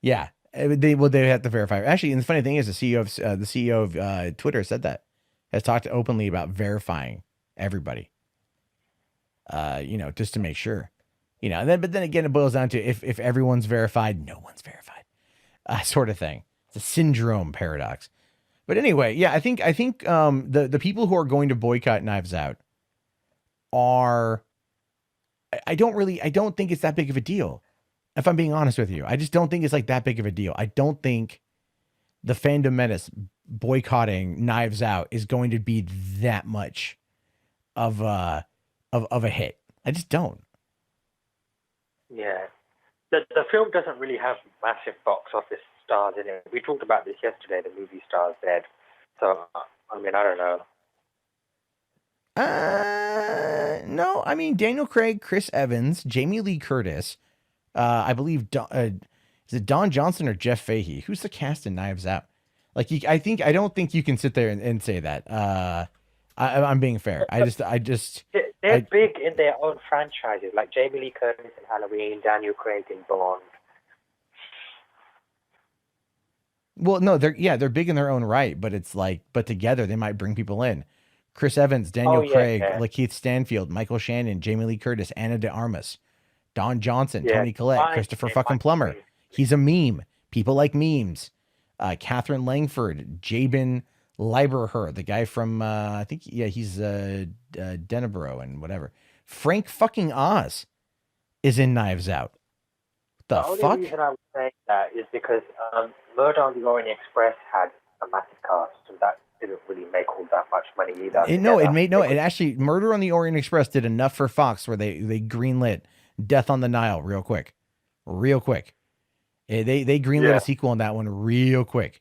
yeah, they have to verify. Actually, and the funny thing is, the CEO of Twitter said that has talked openly about verifying everybody. You know, just to make sure. You know, and then but then again, it boils down to if everyone's verified, no one's verified, sort of thing. It's a syndrome paradox. But anyway, yeah, I think the people who are going to boycott Knives Out are I don't think it's that big of a deal. If I'm being honest with you, I just don't think it's like that big of a deal. I don't think the fandom menace boycotting Knives Out is going to be that much of a hit. I just don't. Yeah. The film doesn't really have massive box office stars in it. We talked about this yesterday, the movie stars dead. So, I mean, I don't know. No, I mean Daniel Craig, Chris Evans, Jamie Lee Curtis, I believe is it Don Johnson or Jeff Fahey? Who's the cast in Knives Out? Like, I don't think you can sit there and say that. I'm being fair. I just They're big in their own franchises, like Jamie Lee Curtis in Halloween, Daniel Craig in Bond. well, no, they're big in their own right, but it's like, but together they might bring people in. Chris Evans, Oh, Daniel yeah, Craig, yeah. Lakeith Stanfield, Michael Shannon, Jamie Lee Curtis, Anna de Armas, Don Johnson, Yeah. Tony Collette, Fine. Christopher It fucking might Plummer. be. He's a meme. People like memes. Catherine Langford, Jabin Leiberher, the guy from I think he's Denebro and whatever. Frank fucking Oz is in Knives Out. The The only fuck? reason I would say that is because Murder on the Orient Express had a massive cast, and that didn't really make all that much money either. It actually Murder on the Orient Express did enough for Fox where they greenlit Death on the Nile real quick. They greenlit a sequel on that one real quick.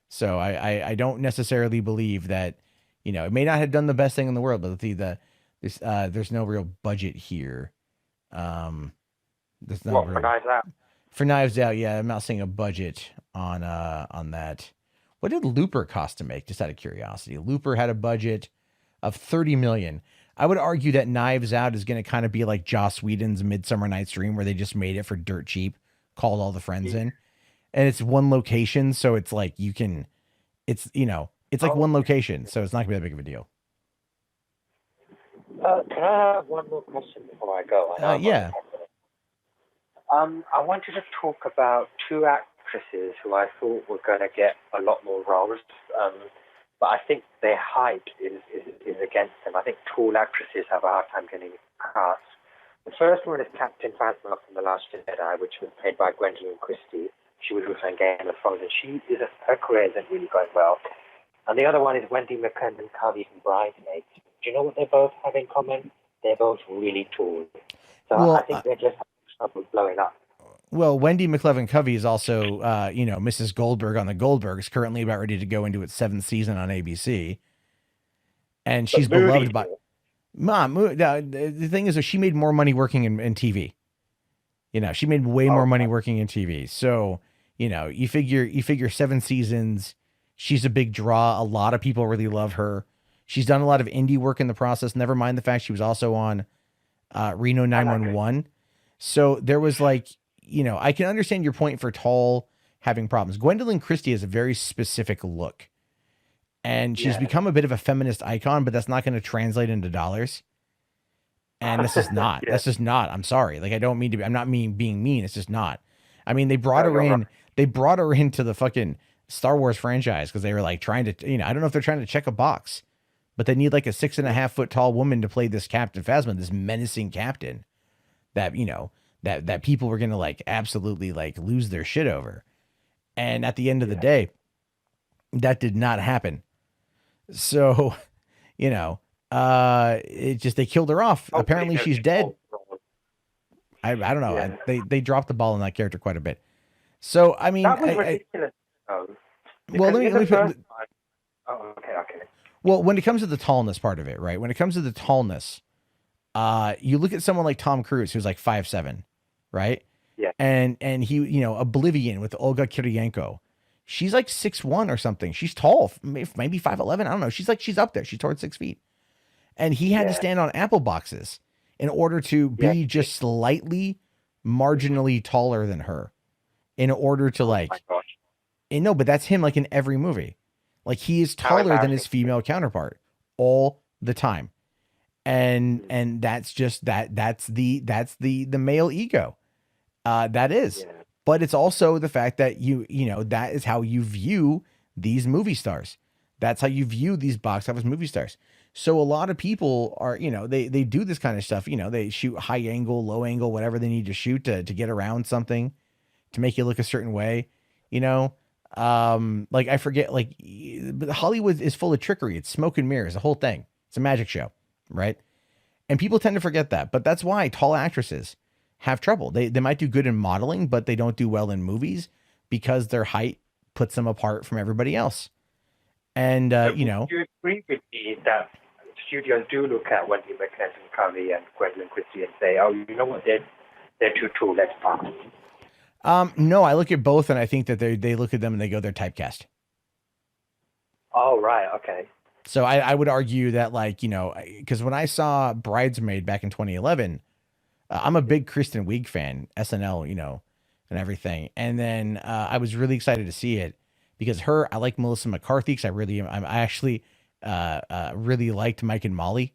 So I don't necessarily believe that, you know, it may not have done the best thing in the world, but there's no real budget here. There's no for Knives Out? for Knives Out. Yeah, I'm not seeing a budget on that. What did Looper cost to make? Just out of curiosity, Looper had a budget of $30 million. I would argue that Knives Out is going to kind of be like Joss Whedon's Midsummer Night's Dream, where they just made it for dirt cheap, called all the friends in, and it's one location, so it's like it's like one location, so it's not gonna be that big of a deal. Can I have one more question before I go? I know I'm Yeah. I wanted to talk about two actresses who I thought were going to get a lot more roles, but I think their height is against them. I think tall actresses have a hard time getting cast. The first one is Captain Phasma from The Last Jedi, which was played by Gwendolyn Christie. She was also in Game of Thrones, and her career isn't really going well. And the other one is Wendy McLendon-Covey from Bridesmaids. Do you know what they both have in common? They're both really tall. So Well, I think they're just having trouble blowing up. Well, Wendy McLevin-Covey is also, Mrs. Goldberg on the Goldbergs, currently about ready to go into its 7th season on ABC, and she's beloved by. Mom, the thing is that she made more money working in TV. You know, she made way more money working in TV. So, you know, you figure 7 seasons. She's a big draw. A lot of people really love her. She's done a lot of indie work in the process. Never mind the fact she was also on Reno 911. So there was like, you know, I can understand your point for tall having problems. Gwendolyn Christie has a very specific look. And she's become a bit of a feminist icon, but that's not going to translate into dollars. And this is not. That's just not. I'm sorry. Like, I don't mean to be. I'm not being mean. It's just not. I mean, they brought her in. They brought her into the fucking Star Wars franchise because they were like trying to. You know, I don't know if they're trying to check a box, but they need like a 6.5 foot tall woman to play this Captain Phasma, this menacing captain that, you know, that people were going to like absolutely like lose their shit over. And at the end of the day, that did not happen. So, you know, it just, they killed her off. Apparently she's dead. I don't know. Yeah. They dropped the ball on that character quite a bit. So, I mean, That was ridiculous. well, Because let in the me first time- Oh, okay. well, when it comes to the tallness part of it, right? When it comes to the tallness, you look at someone like Tom Cruise, who's like 5'7", right? Yeah. And he, you know, Oblivion with Olga Kurylenko, she's like 6'1" or something. She's tall, maybe 5'11". I don't know. She's up there. She's towards 6 feet. And he had to stand on apple boxes in order to be just slightly, marginally taller than her, in order to like. Oh my gosh. And no, but that's him like in every movie. Like he is taller than his female counterpart all the time. And that's just that's the male ego. That is. Yeah. But it's also the fact that you know, that is how you view these movie stars. That's how you view these box office movie stars. So a lot of people are, you know, they do this kind of stuff, you know, they shoot high angle, low angle, whatever they need to shoot to get around something, to make you look a certain way, you know. Like I forget, like Hollywood is full of trickery. It's smoke and mirrors, the whole thing. It's a magic show, right? And people tend to forget that, but that's why tall actresses have trouble. They might do good in modeling, but they don't do well in movies because their height puts them apart from everybody else. And, you know, Do you agree with me that studios do look at Wendy McKenzie and Gwendolyn Christie and say, oh, you know what, they're too tall, let's pass? no, I look at both and I think that they look at them and they go, they're typecast. Oh, right, okay. So I would argue that, like, you know, because when I saw Bridesmaid back in 2011, I'm a big Kristen Wiig fan, SNL, you know, and everything. And then I was really excited to see it because I like Melissa McCarthy because I actually really liked Mike and Molly.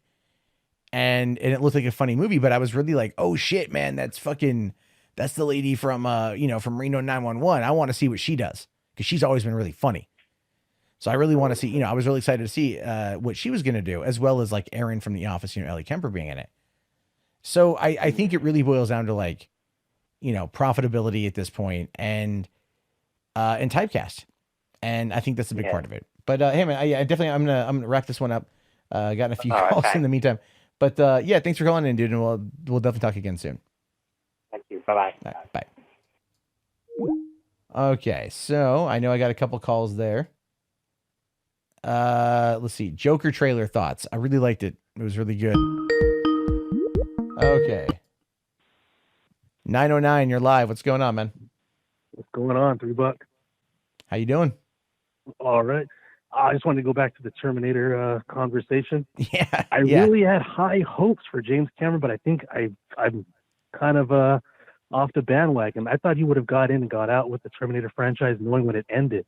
And it looked like a funny movie, but I was really like, oh shit, man, that's the lady from, you know, from Reno 911. I want to see what she does because she's always been really funny. So I really want to see, you know, I was really excited to see what she was going to do, as well as like Erin from The Office, you know, Ellie Kemper being in it. So I think it really boils down to like, you know, profitability at this point and typecast. And I think that's a big part of it. But hey man, I definitely, I'm gonna wrap this one up. Gotten a few calls in the meantime, but yeah, thanks for calling in, dude. And we'll definitely talk again soon. Thank you. Bye-bye. Right, bye. Okay. So I know I got a couple calls there. Let's see. Joker trailer thoughts. I really liked it. It was really good. Okay. 909, you're live. What's going on, man? What's going on, $3? How you doing? All right. I just wanted to go back to the Terminator conversation. Yeah. I really had high hopes for James Cameron, but I think I'm kind of off the bandwagon. I thought he would have got in and got out with the Terminator franchise knowing when it ended.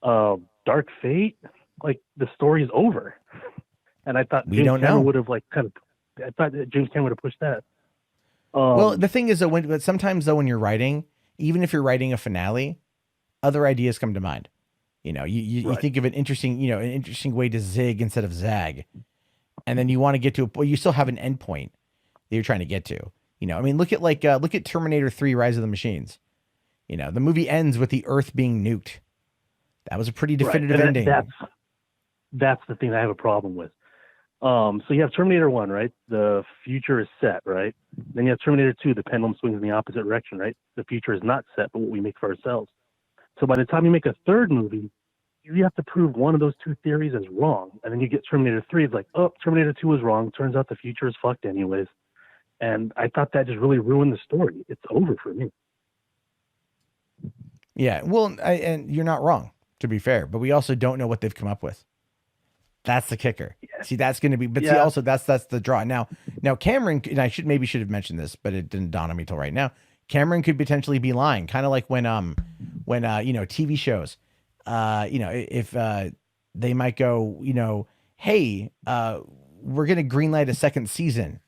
Dark Fate, like the story's over. And I thought James Cameron would have I thought that James Cameron would have pushed that. Well, the thing is that but sometimes though, when you're writing, even if you're writing a finale, other ideas come to mind. You know, you think of an interesting way to zig instead of zag. And then you want to get to you still have an end point that you're trying to get to. You know, I mean, look at Terminator 3, Rise of the Machines. You know, the movie ends with the Earth being nuked. That was a pretty definitive ending. That's the thing I have a problem with. So you have Terminator 1, right? The future is set, right? Then you have Terminator 2, the pendulum swings in the opposite direction, right? The future is not set, but what we make for ourselves. So by the time you make a third movie, you have to prove one of those two theories is wrong. And then you get Terminator 3, it's like, oh, Terminator 2 was wrong. Turns out the future is fucked anyways. And I thought that just really ruined the story. It's over for me. Yeah, well, and you're not wrong, to be fair, but we also don't know what they've come up with. That's the kicker. Yeah. See, that's going to be, but see, also that's the draw. Now Cameron, and I should have mentioned this, but it didn't dawn on me till right now. Cameron could potentially be lying, kind of like when you know, TV shows, you know, if they might go, you know, hey, we're going to greenlight a second season,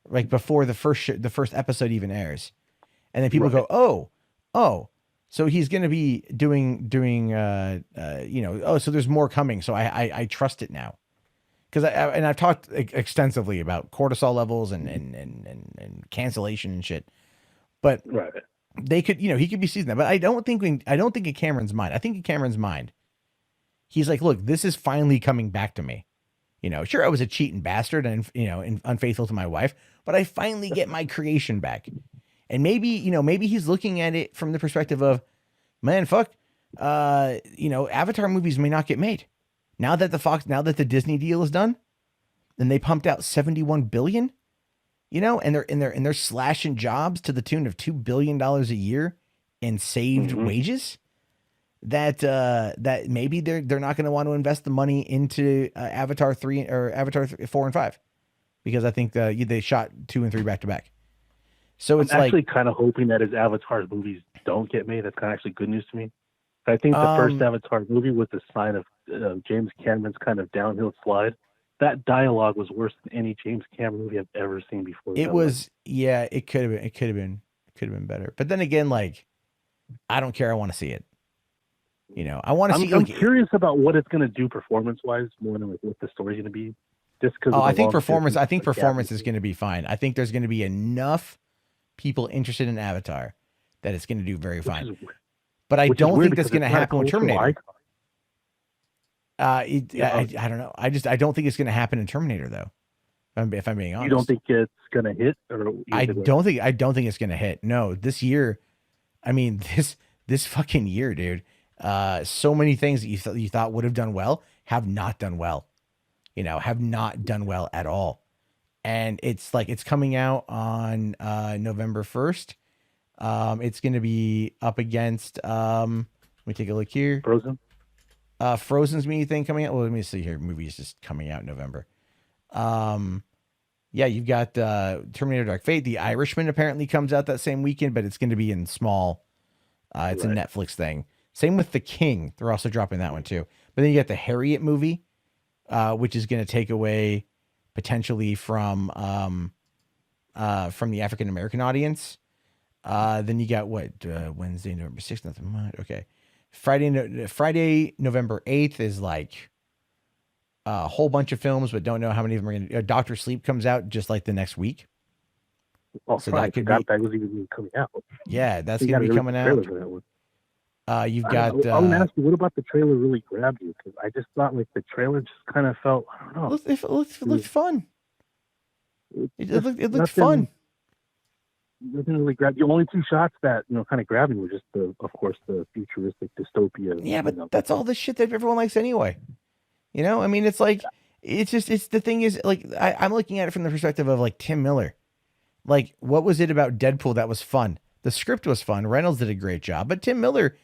like before the first episode even airs, and then people go, oh. So he's going to be doing, you know, oh, so there's more coming. So I trust it now. because I've talked extensively about cortisol levels and cancellation and shit. But Right. they could, he could be seasoned that. But I don't think in Cameron's mind. I think in Cameron's mind, he's like, look, this is finally coming back to me. Sure, I was a cheating bastard and and unfaithful to my wife, but I finally get my creation back. And maybe he's looking at it from the perspective of, man, fuck, Avatar movies may not get made. Now that the Disney deal is done, and they pumped out 71 billion, and they're slashing jobs to the tune of $2 billion a year in saved wages, that maybe they're not going to want to invest the money into Avatar 3 or Avatar 4 and 5, because I think they shot 2 and 3 back to back. So it's I'm actually kind of hoping that his Avatar movies don't get made. That's kind of actually good news to me. I think the first Avatar movie was the sign of James Cameron's kind of downhill slide. That dialogue was worse than any James Cameron movie I've ever seen before. It was, yeah, it could have been better. But then again, like, I don't care. I want to see it. I want to see. I'm curious about what it's going to do performance-wise more than like what the story's going to be. Just because. I think performance is going to be fine. I think there's going to be enough people interested in Avatar that it's going to do very fine. But I don't think that's going to happen with Terminator. I don't know. I don't think it's going to happen in Terminator, though. If I'm being honest, you don't think it's going to hit? Or I don't think it's going to hit. No, this year. I mean, this fucking year, dude. So many things that you thought would have done well have not done well. Have not done well at all. And it's like it's coming out on November 1st. It's going to be up against. Let me take a look here. Frozen. Frozen's me thing coming out. Well, let me see here. Movies just coming out in November. Yeah, you've got Terminator: Dark Fate. The Irishman apparently comes out that same weekend, but it's going to be in small. It's a Netflix thing. Same with The King. They're also dropping that one too. But then you got the Harriet movie, which is going to take away potentially from the African American audience. Then you got Wednesday, November 6th, nothing much. Okay. Friday, November 8th is like a whole bunch of films, but don't know how many of them are going to. Doctor Sleep comes out just like the next week. Oh, so that could be that was even coming out. Yeah, that's going to be coming out. You've got. I want to ask you, what about the trailer really grabbed you? Because I just thought like the trailer just kind of felt. I don't know. It looked fun. It looked fun. Doesn't really grab. The only two shots that kind of grabbed me were just of course, the futuristic dystopia. Yeah, but that's all the shit that everyone likes anyway. I mean, it's like it's the thing is like I'm looking at it from the perspective of like Tim Miller. Like, what was it about Deadpool that was fun? The script was fun. Reynolds did a great job, but Tim Miller,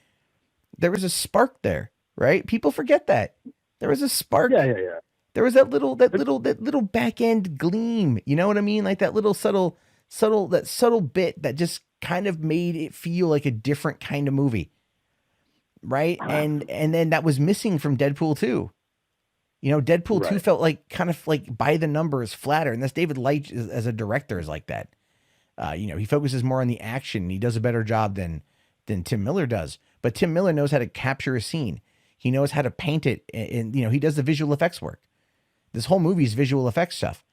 there was a spark there, right? People forget that there was a spark. Yeah. There was that little back end gleam. You know what I mean? Like that little subtle bit that just kind of made it feel like a different kind of movie, right? And then that was missing from Deadpool 2. Deadpool 2 felt like kind of like by the numbers, flatter, and that's David Leitch as a director is like that. He focuses more on the action. And he does a better job than Tim Miller does. But Tim Miller knows how to capture a scene. He knows how to paint it, and he does the visual effects work. This whole movie is visual effects stuff.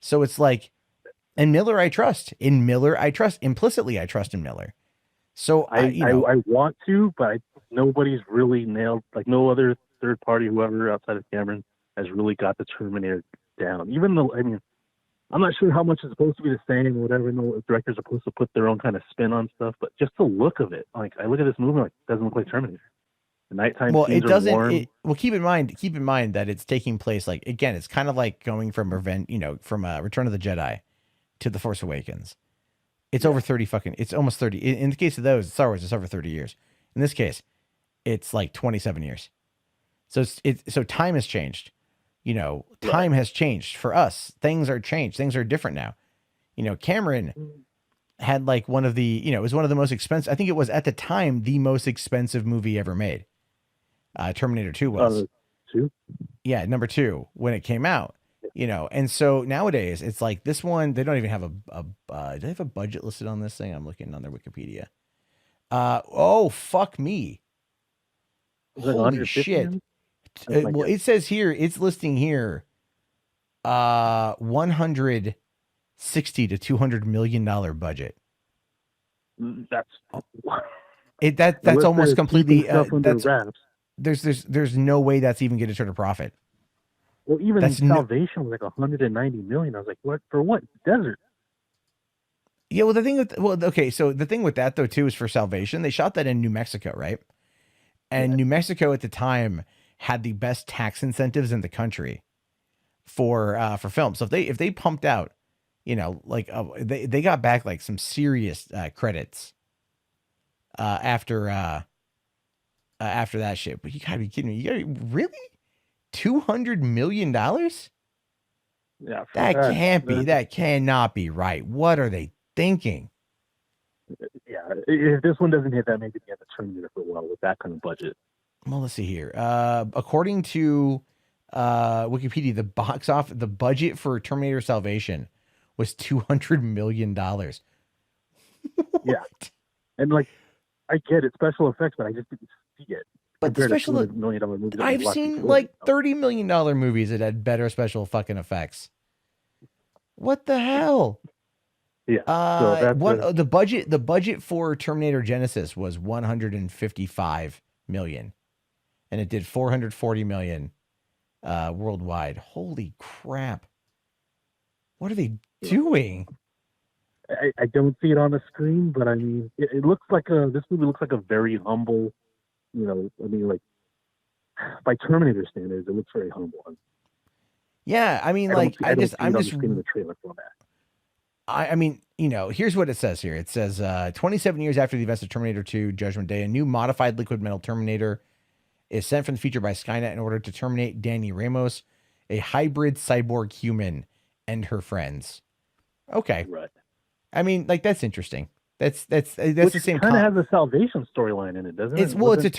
So it's like. And Miller, I trust. In Miller, I trust. Implicitly, I trust in Miller. So I want to, but nobody's really nailed. Like no other third party, whoever outside of Cameron, has really got the Terminator down. Even though I'm not sure how much is supposed to be the same or whatever. No, directors are supposed to put their own kind of spin on stuff, but just the look of it. Like I look at this movie, like it doesn't look like Terminator. The nighttime scenes are warm. Well, keep in mind that it's taking place like again, it's kind of like going from Return of the Jedi to The Force Awakens. It's over 30 it's almost 30. In the case of those, Star Wars, it's over 30 years. In this case, it's like 27 years. So so time has changed. Time has changed for us. Things are changed. Things are different now. Cameron had like one of the, it was one of the most expensive, I think it was at the time, the most expensive movie ever made. Terminator 2 was. 2? Yeah, number 2 when it came out. And so nowadays it's like this one, they don't even have do they have a budget listed on this thing? I'm looking on their Wikipedia. Oh, fuck me. Holy shit. Well, it says here, it's listing here $160 to $200 million budget. That's That's unless almost they're completely. keeping stuff under That's wraps. there's no way that's even going to turn a profit. Well, even That's no. Salvation was like 190 million. I was like, what for? What desert? Yeah, well, okay, so the thing with that though too is for Salvation, they shot that in New Mexico, right? And New Mexico at the time had the best tax incentives in the country for film. So if they pumped out, like they got back like some serious credits after that shit. But you gotta be kidding me! You gotta really $200 million? Yeah, That cannot be right. What are they thinking? Yeah, if this one doesn't hit that, maybe they have to Terminator for a while with that kind of budget. Well, let's see here. According to Wikipedia, the budget for Terminator Salvation was $200 million. Yeah, and like I get it, special effects, but I just didn't see it. But the compared to special $200 million movies that I've we watched seen before, like $30 million movies that had better special fucking effects. What the hell? Yeah. So that's the budget for Terminator Genesis was 155 million, and it did 440 million worldwide. Holy crap! What are they doing? I don't see it on the screen, but I mean, it looks like this movie looks like a very humble, I mean, like by Terminator standards, it looks very humble. Yeah, I mean, I'm just in the trailer format. I mean, here's what it says here. It says 27 years after the events of Terminator 2 Judgment Day, a new modified liquid metal Terminator is sent from the future by Skynet in order to terminate Danny Ramos, a hybrid cyborg human, and her friends. Okay. Right. I mean, like, that's interesting. That's the same kind of has a Salvation storyline in it, doesn't it? It's a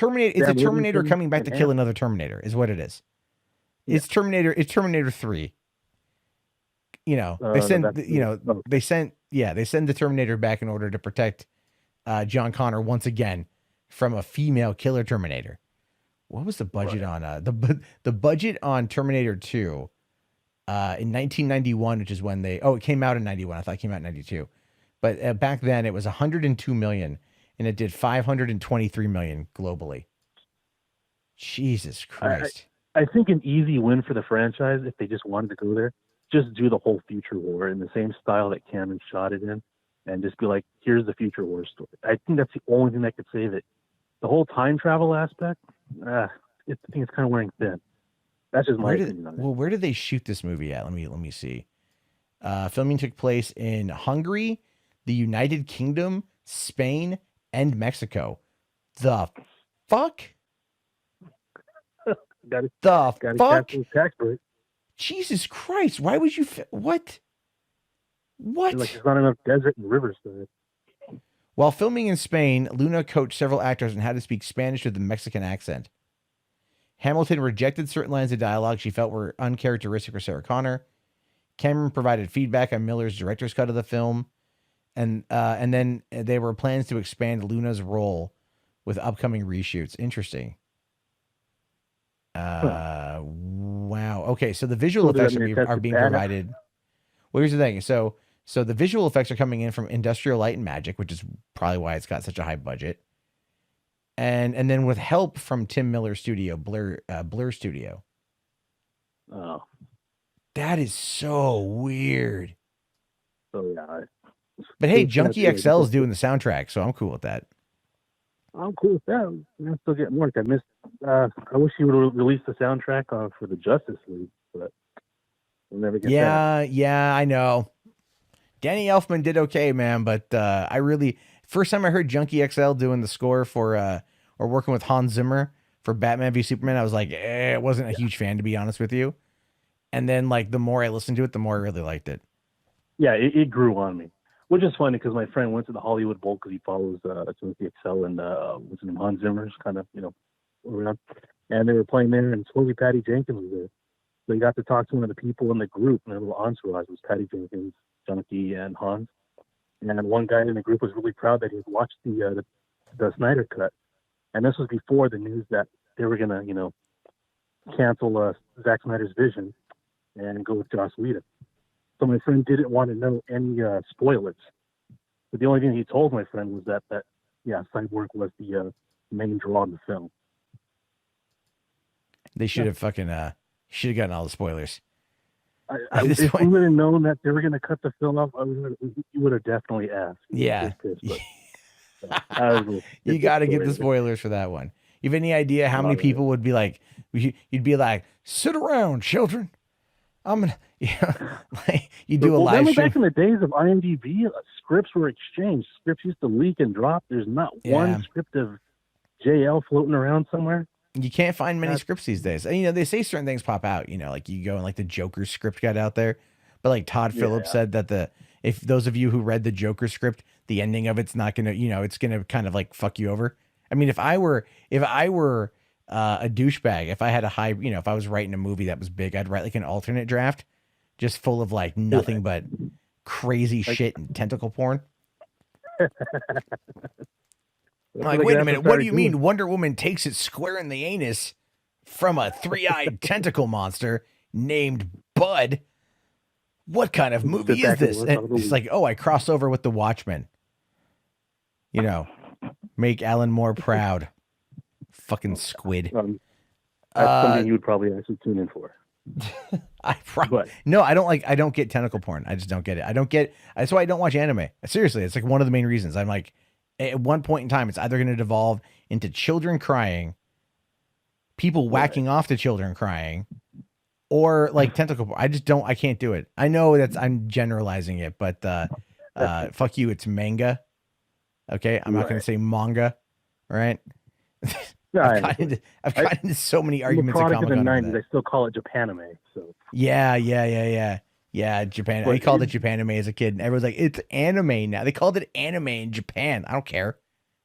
Terminator coming back to kill another Terminator, is what it is. Yeah. It's Terminator 3. They send the Terminator back in order to protect John Connor once again from a female killer Terminator. What was the budget on the budget on Terminator 2 in 1991, which is when it came out in 91. I thought it came out in 92. But back then it was 102 million and it did 523 million globally. Jesus Christ. I think an easy win for the franchise, if they just wanted to go there, just do the whole future war in the same style that Cameron shot it in and just be like, here's the future war story. I think that's the only thing that could save it. The whole time travel aspect, I think it's kind of wearing thin. That's just my opinion on it. Well, where did they shoot this movie at? Let me see. Filming took place in Hungary, the United Kingdom, Spain, and Mexico. The fuck? The fuck? Jesus Christ! Why would you? What? What? Like there's not enough desert and rivers for it. While filming in Spain, Luna coached several actors on how to speak Spanish with a Mexican accent. Hamilton rejected certain lines of dialogue she felt were uncharacteristic for Sarah Connor. Cameron provided feedback on Miller's director's cut of the film, and then there were plans to expand Luna's role with upcoming reshoots. Interesting. Wow. Okay, so the visual effects are being provided. Well, here's the thing. So the visual effects are coming in from Industrial Light and Magic, which is probably why it's got such a high budget. And then with help from Tim Miller's studio, Blur Studio. Oh. That is so weird. So yeah. But hey, Junkie XL is doing the soundtrack, so I'm cool with that. I'm cool with that. I'm still getting work. I wish he would have released the soundtrack for the Justice League, but we'll never get that. Yeah, I know. Danny Elfman did okay, man, but first time I heard Junkie XL doing the score for or working with Hans Zimmer for Batman v Superman, I was like, I wasn't a huge fan, to be honest with you. And then like the more I listened to it, the more I really liked it. Yeah, it grew on me. Which is funny because my friend went to the Hollywood Bowl because he follows Junkie XL and what's his name, Hans Zimmer's kind of, around. And they were playing there, and slowly Patty Jenkins was there. So he got to talk to one of the people in the group, and a little entourage was Patty Jenkins, Junkie, and Hans. And one guy in the group was really proud that he had watched the Snyder Cut. And this was before the news that they were going to, cancel Zack Snyder's Vision. and go with Joss Whedon. So my friend didn't want to know any spoilers. But the only thing he told my friend was that Cyborg was the main draw in the film. They should have fucking should have gotten all the spoilers. If we would have known that they were going to cut the film off, you would have definitely asked. Yeah. But, you got to get the spoilers for that one. You have any idea how many people would be like, you'd be like, sit around, children. I'm going to, you do a live stream. Back in the days of IMDb, scripts were exchanged. Scripts used to leak and drop. There's not one script of JL floating around somewhere. You can't find many scripts these days. And, they say certain things pop out, like you go and like the Joker script got out there. But like Todd Phillips said that if those of you who read the Joker script, the ending of it's not going to, it's going to kind of like fuck you over. I mean, if I were a douchebag, if I had a high, if I was writing a movie that was big, I'd write like an alternate draft just full of like nothing but crazy shit and tentacle porn. Like, wait a minute. What do you mean Wonder Woman takes it square in the anus from a 3-eyed tentacle monster named Bud? What kind of movie is this? And it's like, I cross over with the Watchmen. Make Alan Moore proud. Fucking squid. That's something you would probably actually tune in for. No, I don't get tentacle porn. I just don't get it. That's why I don't watch anime. Seriously, it's like one of the main reasons. I'm like, at one point in time, it's either going to devolve into children crying, people whacking off to children crying, or like tentacle porn. I can't do it. I know I'm generalizing it, but fuck you. It's manga. Okay. I'm not going to say manga. Right. I've gotten into so many arguments. In the 90s, they still call it Japanime. So yeah, Japan. I called it Japanime as a kid, and everyone's like, "It's anime now." They called it anime in Japan. I don't care.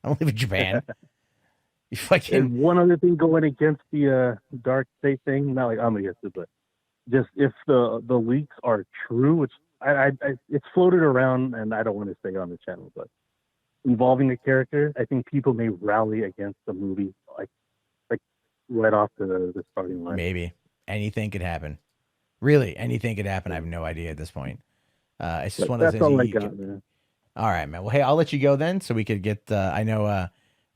I don't live in Japan. You fucking. And one other thing going against the Dark State thing, not like I'm against it, but just if the leaks are true, which it's floated around, and I don't want to say on the channel, but involving a character, I think people may rally against the movie, like right off the starting line. Maybe anything could happen. Really, anything could happen. I have no idea at this point. It's just one of those things. That's all I got, man. All right, man. Well, hey, I'll let you go then, so we could get. I know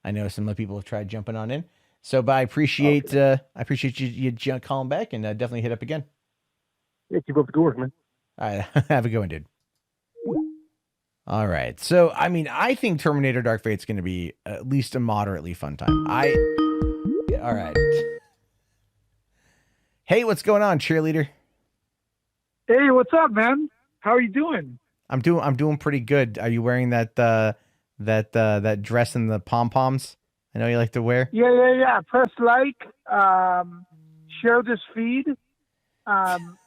some of the people have tried jumping on in. So, but I appreciate you calling back, and definitely hit up again. Yeah, keep up the good work, man. All right, have a good one, dude. All right. So, I mean, I think Terminator Dark Fate's going to be at least a moderately fun time. All right. Hey, what's going on, cheerleader? Hey, what's up, man? How are you doing? I'm doing pretty good. Are you wearing that dress and the pom-poms I know you like to wear? Yeah. Press like, share this feed,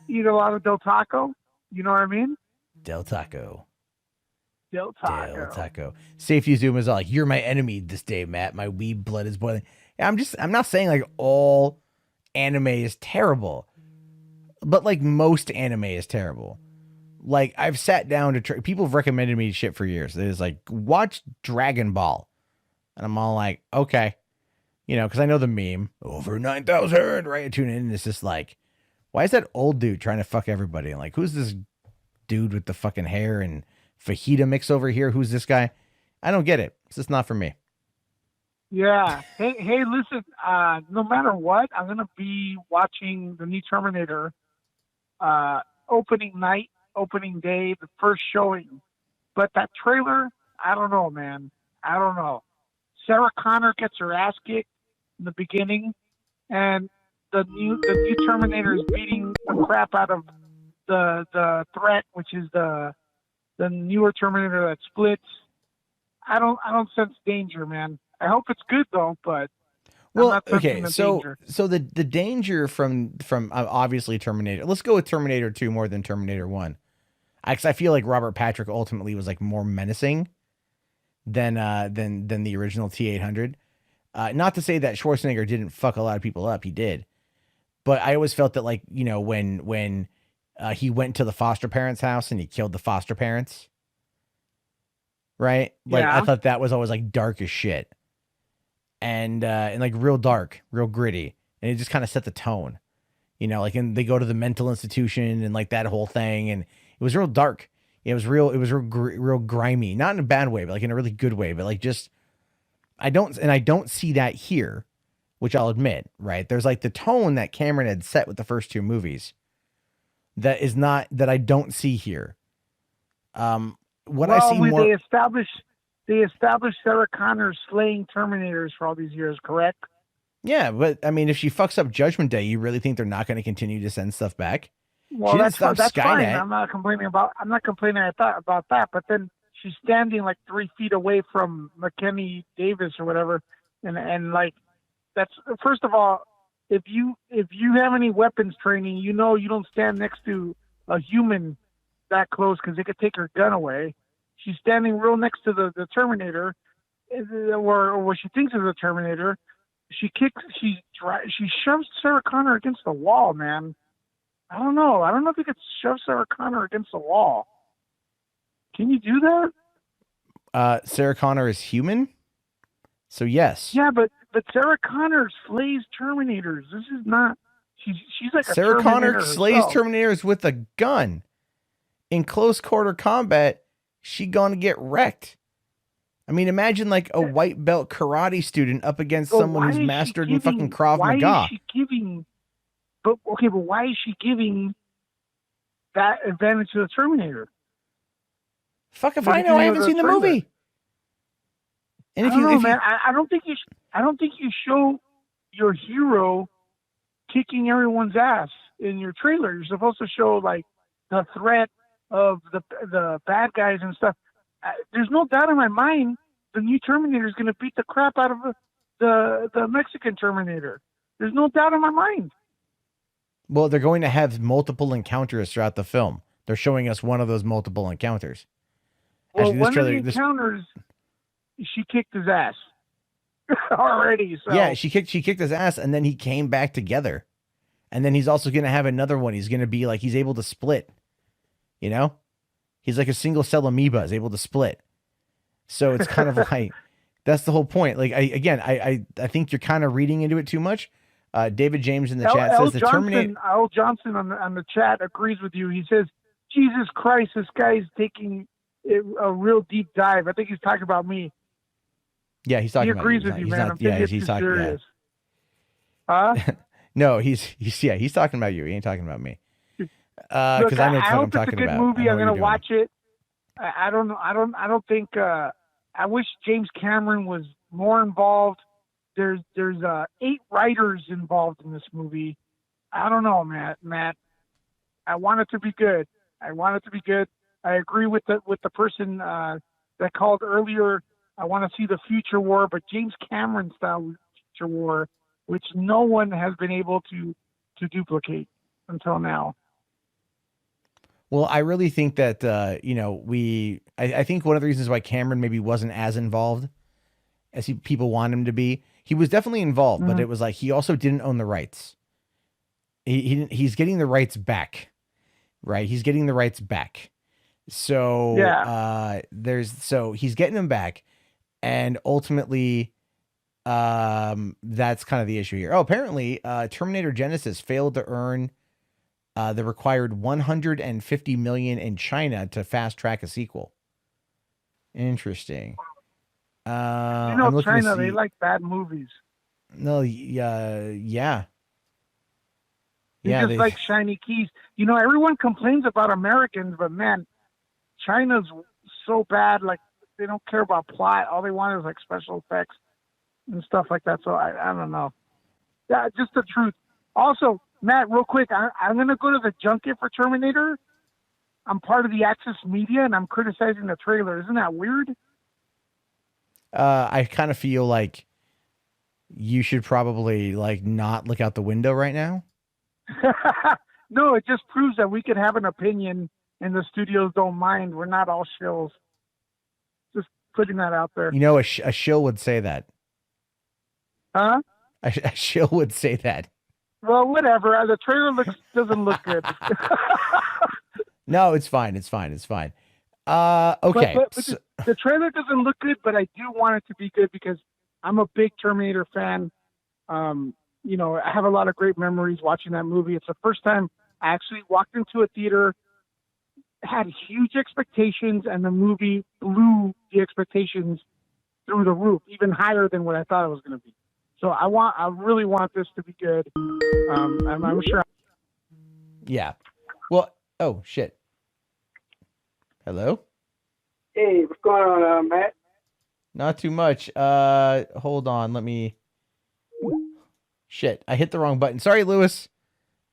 eat a lot of Del Taco. You know what I mean? Del Taco. Taco. Safety Zoom is all like, "You're my enemy this day, Matt. My weeb blood is boiling." I'm not saying like all anime is terrible, but like most anime is terrible. Like I've sat down to people have recommended me shit for years. It's like, watch Dragon Ball. And I'm all like, okay, because I know the meme over 9,000, right? I tune in and it's just like, why is that old dude trying to fuck everybody? And like, who's this dude with the fucking hair and fajita mix over here? Who's this guy? I don't get it. It's just not for me. Yeah. Hey, listen, no matter what, I'm going to be watching the new Terminator opening night, opening day, the first showing. But that trailer, I don't know, man. I don't know. Sarah Connor gets her ass kicked in the beginning, and the new Terminator is beating the crap out of the threat, which is the newer Terminator that splits. I don't sense danger, man. I hope it's good though, but well, okay. So the danger from obviously Terminator. Let's go with Terminator 2 more than Terminator 1. I feel like Robert Patrick ultimately was like more menacing than the original T-800. Not to say that Schwarzenegger didn't fuck a lot of people up, he did. But I always felt that like, when he went to the foster parents' house and he killed the foster parents, right? Like I thought that was always like dark as shit. And like real dark, real gritty. And it just kind of set the tone. You know, like, and they go to the mental institution and like that whole thing, and it was real dark. It was real grimy, not in a bad way, but like in a really good way. But like, just I don't see that here, which I'll admit, right? There's like the tone that Cameron had set with the first two movies that I don't see here. What I see more, they established Sarah Connor slaying Terminators for all these years, correct? yeah, but I mean, if she fucks up Judgment Day, you really think they're not going to continue to send stuff back? Well, She didn't that's stop that's fine. Skynet. I'm not complaining about that. But then she's standing like 3 feet away from McKenny Davis or whatever, and like that's first of all, if you have any weapons training, you know you don't stand next to a human that close because they could take her gun away. She's standing real next to the Terminator, or what she thinks is a Terminator. She shoves Sarah Connor against the wall, man. I don't know. I don't know if you could shove Sarah Connor against the wall. Can you do that? Sarah Connor is human, so yes. Yeah, but Sarah Connor slays Terminators. This is not. She's like a Sarah Connor Terminator slays herself. Terminators with a gun. In close quarter combat, she gonna get wrecked. I mean, imagine like a white belt karate student up against Well, someone why who's is she mastered in giving- fucking Krav why Maga. is she giving? But why is she giving that advantage to the Terminator? Fuck if But I if know. you I know haven't the seen the trailer. movie. And I if don't you, know, if man. I don't think you show your hero kicking everyone's ass in your trailer. You're supposed to show like the threat of the bad guys and stuff. There's no doubt in my mind the new Terminator is going to beat the crap out of the Mexican Terminator. There's no doubt in my mind. well, they're going to have multiple encounters throughout the film. They're showing us one of those multiple encounters. Well, Actually, one of the encounters, she kicked his ass already. So yeah, she kicked his ass, and then he came back together. And then he's also going to have another one. He's going to be like, he's able to split. You know, he's like a single cell amoeba, is able to split. So it's kind of like, that's the whole point. Like, I think you're kind of reading into it too much. David James in the chat says the Terminator. L. Johnson on the chat agrees with you. He says, Jesus Christ, this guy's taking a real deep dive. I think he's talking about me. Yeah, he's talking He about agrees you. with you, He's man. not- I'm thinking yeah, it's he's too talking. serious. Huh? No, he's talking about you. He ain't talking about me. Look, Because I know what the fuck I'm hope it's a talking good about. movie. I'm going to watch it. I don't know. I don't think. I wish James Cameron was more involved. There's 8 writers involved in this movie. I don't know, Matt. I want it to be good. I agree with the person that called earlier. I want to see the future war, but James Cameron style future war, which no one has been able to duplicate until now. Well, I really think that, I think one of the reasons why Cameron maybe wasn't as involved as people want him to be, he was definitely involved, but it was like, he also didn't own the rights. He's getting the rights back, right? He's getting the rights back. So, Yeah. He's getting them back. And ultimately, that's kind of the issue here. Oh, apparently, Terminator Genesis failed to earn the required $150 million in China to fast track a sequel. Interesting. I'm looking to China, see- they like bad movies. No, yeah. They Yeah, just like shiny keys. Everyone complains about Americans, but man, China's so bad. Like, they don't care about plot. All they want is like special effects and stuff like that. So I don't know. Yeah, just the truth. Also, Matt, real quick, I'm going to go to the junket for Terminator. I'm part of the Access Media, and I'm criticizing the trailer. Isn't that weird? I kind of feel like you should probably like not look out the window right now. No, it just proves that we can have an opinion, and the studios don't mind. We're not all shills. Just putting that out there. You know, a shill would say that. Huh? A shill would say that. Well, whatever. The trailer doesn't look good. No, it's fine. It's fine. Okay. But so- the trailer doesn't look good, but I do want it to be good because I'm a big Terminator fan. I have a lot of great memories watching that movie. It's the first time I actually walked into a theater, had huge expectations, and the movie blew the expectations through the roof, even higher than what I thought it was going to be. So I really want this to be good. I'm sure. Yeah. Well, oh shit. Hello? Hey, what's going on, Matt? Not too much. Hold on. Let me. Shit, I hit the wrong button. Sorry, Lewis.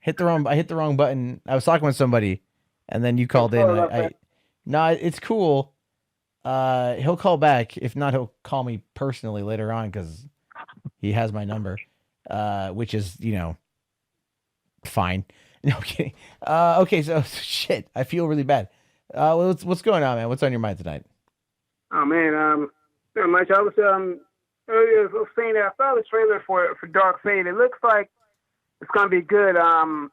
I hit the wrong button. I was talking with somebody, and then you called in. No, it's cool. He'll call back. If not, he'll call me personally later on because he has my number, which is fine. No I'm kidding. Okay, so shit, I feel really bad. What's going on, man? What's on your mind tonight? Oh man, not much. I was earlier I was saying that I saw the trailer for Dark Fate. It looks like it's gonna be good. I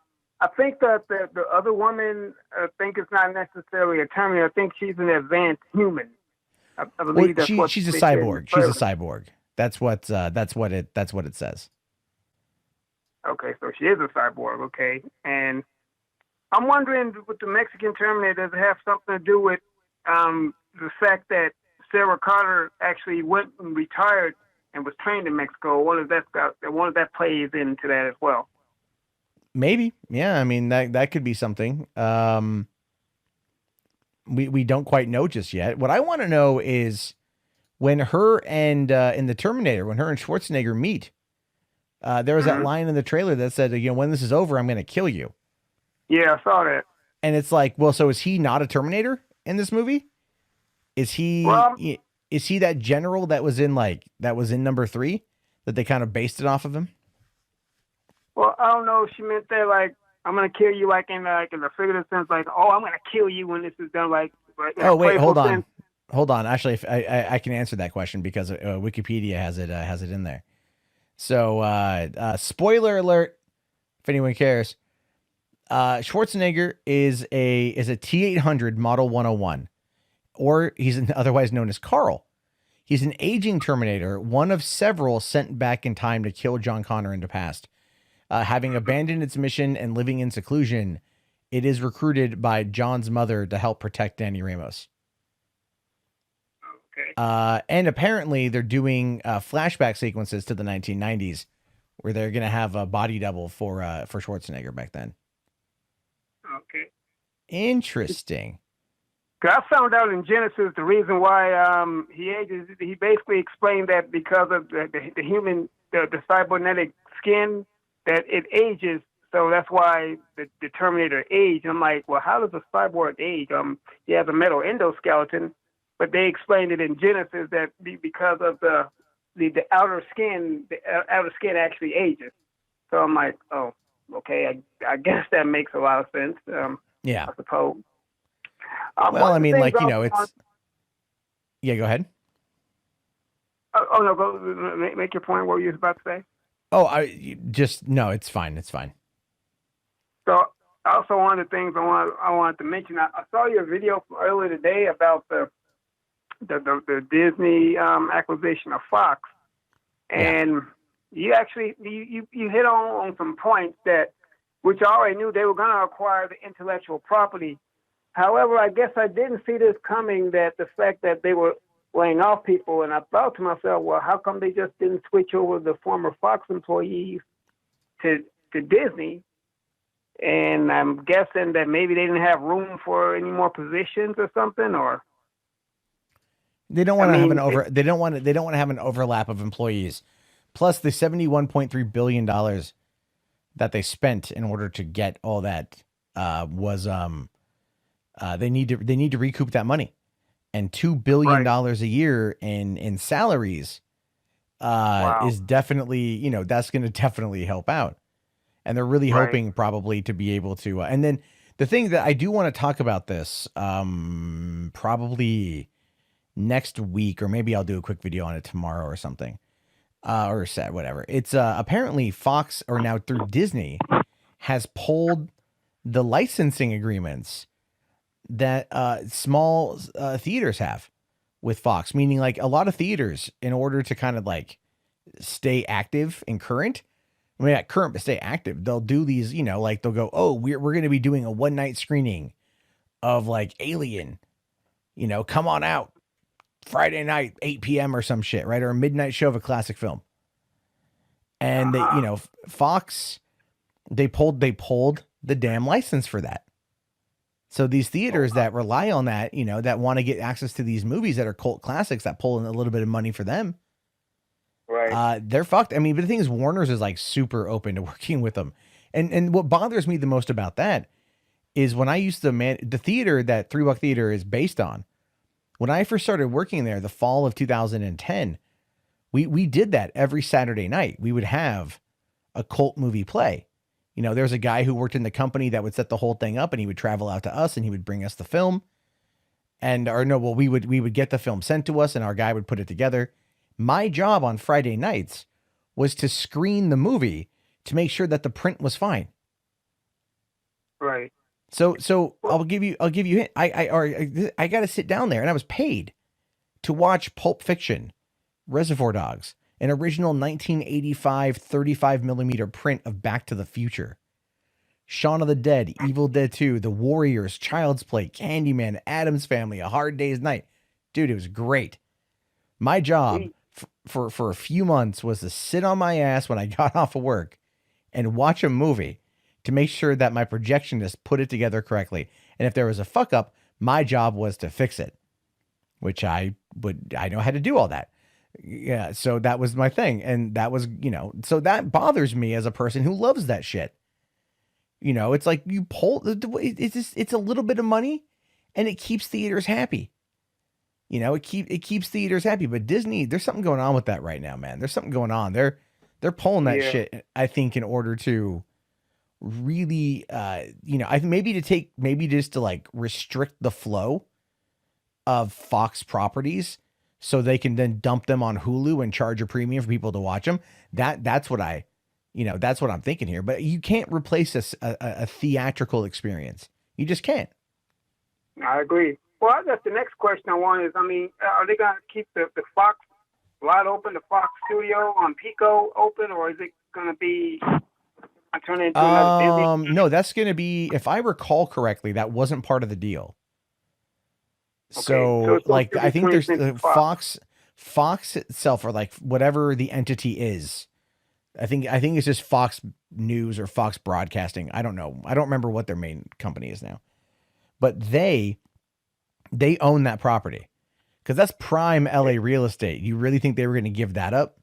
think that the other woman, I think it's not necessarily a Terminator. I think she's an advanced human. I believe she's a cyborg. She's a cyborg. That's what it says. Okay, so she is a cyborg. Okay, and I'm wondering with the Mexican Terminator, does it have something to do with the fact that Sarah Connor actually went and retired and was trained in Mexico? One of that plays into that as well. Maybe, yeah. I mean that could be something. We don't quite know just yet. What I want to know is when her and in the Terminator, when her and Schwarzenegger meet, there was that line in the trailer that said, when this is over, I'm going to kill you. Yeah, I saw that. And it's like, well, so is he not a Terminator in this movie? Is he that general that was in number 3 that they kind of based it off of him? Well, I don't know if she meant that like I'm gonna kill you like in the figurative sense, like I'm gonna kill you when this is done. Like oh wait, hold on. Actually, if I can answer that question because Wikipedia has it in there. So spoiler alert, if anyone cares. Schwarzenegger is a T800 Model 101, or he's otherwise known as Carl. He's an aging Terminator, one of several sent back in time to kill John Connor in the past. Having abandoned its mission and living in seclusion, it is recruited by John's mother to help protect Danny Ramos. Okay. And apparently they're doing flashback sequences to the 1990s where they're going to have a body double for Schwarzenegger back then. Okay. Interesting. I found out in Genesis the reason why he ages. He basically explained that because of the human, the cybernetic skin, that it ages. So that's why the Terminator aged. I'm like, well, how does a cyborg age? He has a metal endoskeleton, but they explained it in Genesis that because of the outer skin, actually ages. So I'm like, oh, okay, I guess that makes a lot of sense. Yeah, I suppose. Well, I mean, it's. Yeah, go ahead. Oh no, go make your point. What were you about to say? Oh, no, it's fine. It's fine. So, also one of the things I wanted to mention, I saw your video from earlier today about the Disney acquisition of Fox, and you actually you hit on some points that which I already knew they were going to acquire the intellectual property. However, I guess I didn't see this coming, that the fact that they were laying off people, and I thought to myself, well, how come they just didn't switch over the former Fox employees to Disney? And I'm guessing that maybe they didn't have room for any more positions or something, or they don't want to have they don't want to have an overlap of employees. Plus the $71.3 billion that they spent in order to get all that was they need to recoup that money. And $2 billion a year in salaries is definitely, that's going to definitely help out. And they're really hoping probably to be able to. And then the thing that I do want to talk about this probably next week, or maybe I'll do a quick video on it tomorrow or something, or whatever. It's apparently Fox, or now through Disney, has pulled the licensing agreements that small theaters have with Fox, meaning like a lot of theaters, in order to kind of like stay active and current, I mean, at current but stay active, they'll do these, you know, like they'll go, oh, we're going to be doing a one night screening of like Alien, you know, come on out Friday night, 8 p.m. or some shit, right? Or a midnight show of a classic film. And they, you know, Fox, they pulled the damn license for that. So these theaters that rely on that, you know, that want to get access to these movies that are cult classics that pull in a little bit of money for them, Right. they're fucked. I mean, but the thing is, Warner's is like super open to working with them. And what bothers me the most about that is when I used to the theater that Three Buck Theater is based on, when I first started working there, the fall of 2010, we did that every Saturday night. We would have a cult movie play. You know, there's a guy who worked in the company that would set the whole thing up, and he would travel out to us and he would bring us the film. We would get the film sent to us and our guy would put it together. My job on Friday nights was to screen the movie to make sure that the print was fine. Right. So I'll give you I got to sit down there, and I was paid to watch Pulp Fiction, Reservoir Dogs, an original 1985 35 millimeter print of Back to the Future, Shaun of the Dead, Evil Dead 2, The Warriors, Child's Play, Candyman, Addams Family, A Hard Day's Night. Dude, it was great. My job for a few months was to sit on my ass when I got off of work and watch a movie to make sure that my projectionist put it together correctly. And if there was a fuck up, my job was to fix it, which I know how to do all that. Yeah. So that was my thing. And that was, you know, so that bothers me as a person who loves that shit. You know, it's like you pull, it's a little bit of money and it keeps theaters happy. You know, it keeps theaters happy, but Disney, there's something going on with that right now, man. There's something going on. They're pulling that shit, I think, in order to really, you know, maybe just to like restrict the flow of Fox properties so they can then dump them on Hulu and charge a premium for people to watch them. That's what I'm thinking here. But you can't replace a theatrical experience. You just can't. I agree. Well, that's the next question I want is, I mean, are they going to keep the Fox lot open, the Fox studio on Pico open, or is it going to be turn into another Disney? No, that's going to be, if I recall correctly, that wasn't part of the deal. Okay, so like, I think there's Fox itself, or like whatever the entity is. I think it's just Fox News or Fox Broadcasting. I don't know. I don't remember what their main company is now, but they own that property because that's prime LA real estate. You really think they were going to give that up?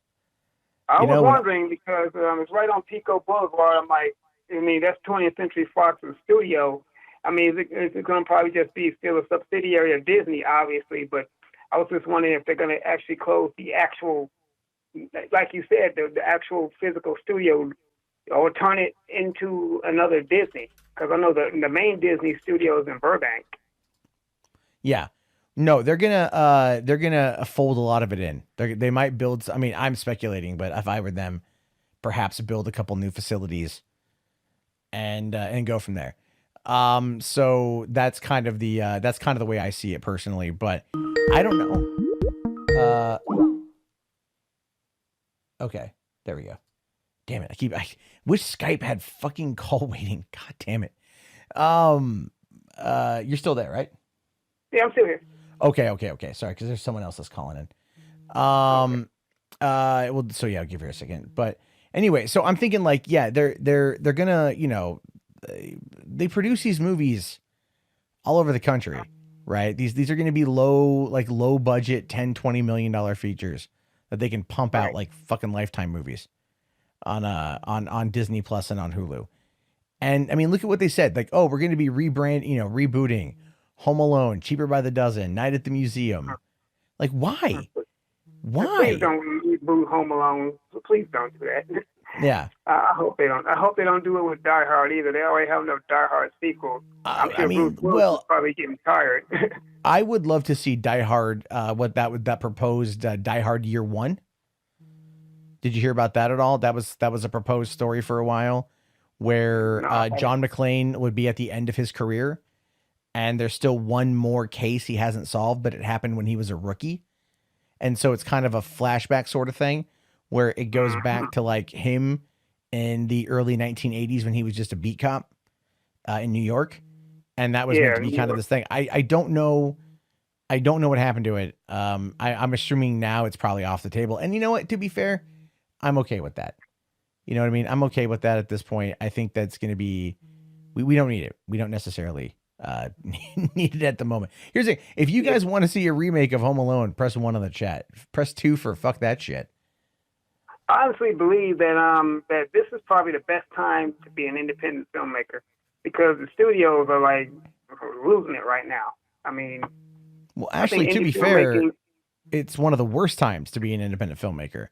I was wondering because it's right on Pico Boulevard. I'm like, I mean, that's 20th Century Fox's studio. I mean, it's going to probably just be still a subsidiary of Disney, obviously, but I was just wondering if they're going to actually close the actual, like you said, the actual physical studio, or turn it into another Disney. Because I know the main Disney studio is in Burbank. Yeah, no, they're gonna fold a lot of it in. They might build. I mean, I'm speculating, but if I were them, perhaps build a couple new facilities, and go from there. So that's kind of the way I see it personally. But I don't know. Okay, there we go. Damn it! I wish Skype had fucking call waiting. God damn it. You're still there, right? Yeah, I'm still here. Okay. Sorry, because there's someone else that's calling in. Well, so yeah, I'll give her a second. But anyway, so I'm thinking like, yeah, they're gonna, you know, they produce these movies all over the country, right? These are gonna be low budget, $10-20 million features that they can pump out like fucking Lifetime movies on Disney Plus and on Hulu. And I mean, look at what they said. Like, oh, we're gonna be rebooting Home Alone, Cheaper by the Dozen, Night at the Museum. Like, why? Please don't reboot Home Alone. Please don't do that. Yeah. I hope they don't. I hope they don't do it with Die Hard either. They already have enough Die Hard sequels. I'm sure Bruce Willis is probably getting tired. I would love to see Die Hard. That proposed Die Hard Year One. Did you hear about that at all? That was a proposed story for a while, where John McClane would be at the end of his career. And there's still one more case he hasn't solved, but it happened when he was a rookie. And so it's kind of a flashback sort of thing where it goes back to like him in the early 1980s when he was just a beat cop in New York, and that was meant to be kind of this thing. I don't know. I don't know what happened to it. I'm assuming now it's probably off the table. And you know what? To be fair, I'm okay with that. You know what I mean? I'm okay with that at this point. I think that's going to be. We don't need it. We don't necessarily need it at the moment. Here's the thing. If you guys want to see a remake of Home Alone, press 1 on the chat. Press 2 for fuck that shit. I honestly believe that that this is probably the best time to be an independent filmmaker because the studios are like losing it right now. I mean, well, actually, to be fair, it's one of the worst times to be an independent filmmaker.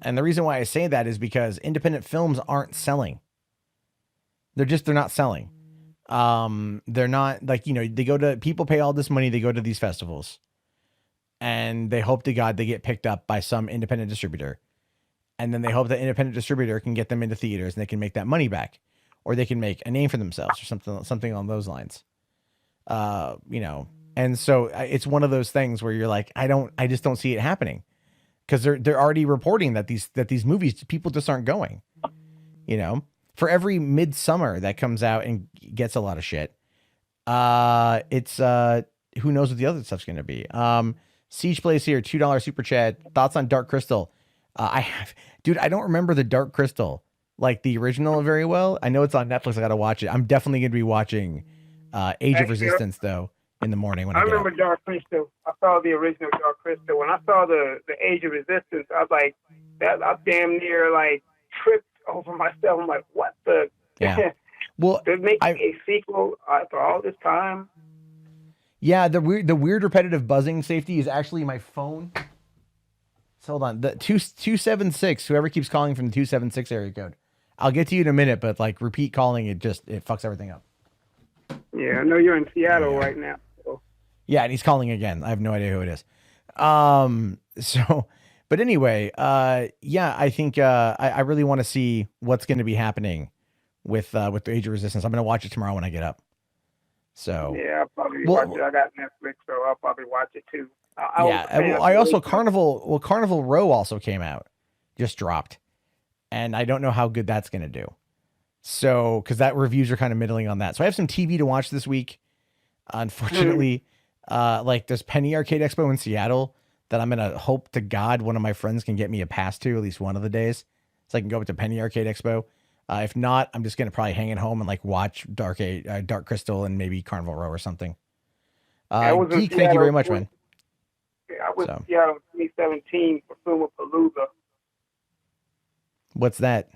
And the reason why I say that is because independent films aren't selling. They're not selling. They're not like, people pay all this money. They go to these festivals and they hope to God they get picked up by some independent distributor. And then they hope that independent distributor can get them into theaters and they can make that money back, or they can make a name for themselves or something along those lines. And so it's one of those things where you're like, I just don't see it happening because they're already reporting that these movies, people just aren't going, for every Midsummer that comes out and gets a lot of shit. It's who knows what the other stuff's going to be. Siege Plays here, $2 super chat. Thoughts on Dark Crystal? I don't remember the Dark Crystal, like the original, very well. I know it's on Netflix. I got to watch it. I'm definitely going to be watching Age of Resistance though in the morning when I get remember up. Dark Crystal. I saw the original Dark Crystal. When I saw the Age of Resistance, I was like, I damn near like tripped over myself. I'm like, what the? Yeah. Well, they're making a sequel after all this time. Yeah, the weird repetitive buzzing safety is actually my phone. So hold on, the 276. Whoever keeps calling from the 276 area code, I'll get to you in a minute. But like repeat calling, it fucks everything up. Yeah, I know you're in Seattle right now. So. Yeah, and he's calling again. I have no idea who it is. So, but anyway, yeah, I think I really want to see what's going to be happening with the Age of Resistance. I'm going to watch it tomorrow when I get up. So yeah, I'll probably watch it. I got Netflix, so I'll probably watch it too. I also Carnival Row also came out, just dropped, and I don't know how good that's going to do. So, because that reviews are kind of middling on that. So I have some TV to watch this week. Unfortunately, like there's Penny Arcade Expo in Seattle that I'm going to hope to God one of my friends can get me a pass to at least one of the days, so I can go up to Penny Arcade Expo. If not, I'm just going to probably hang at home and like watch Dark Crystal and maybe Carnival Row or something. Geek, thank you very much, man. I was in Seattle in 2017 for Filmapalooza. What's that?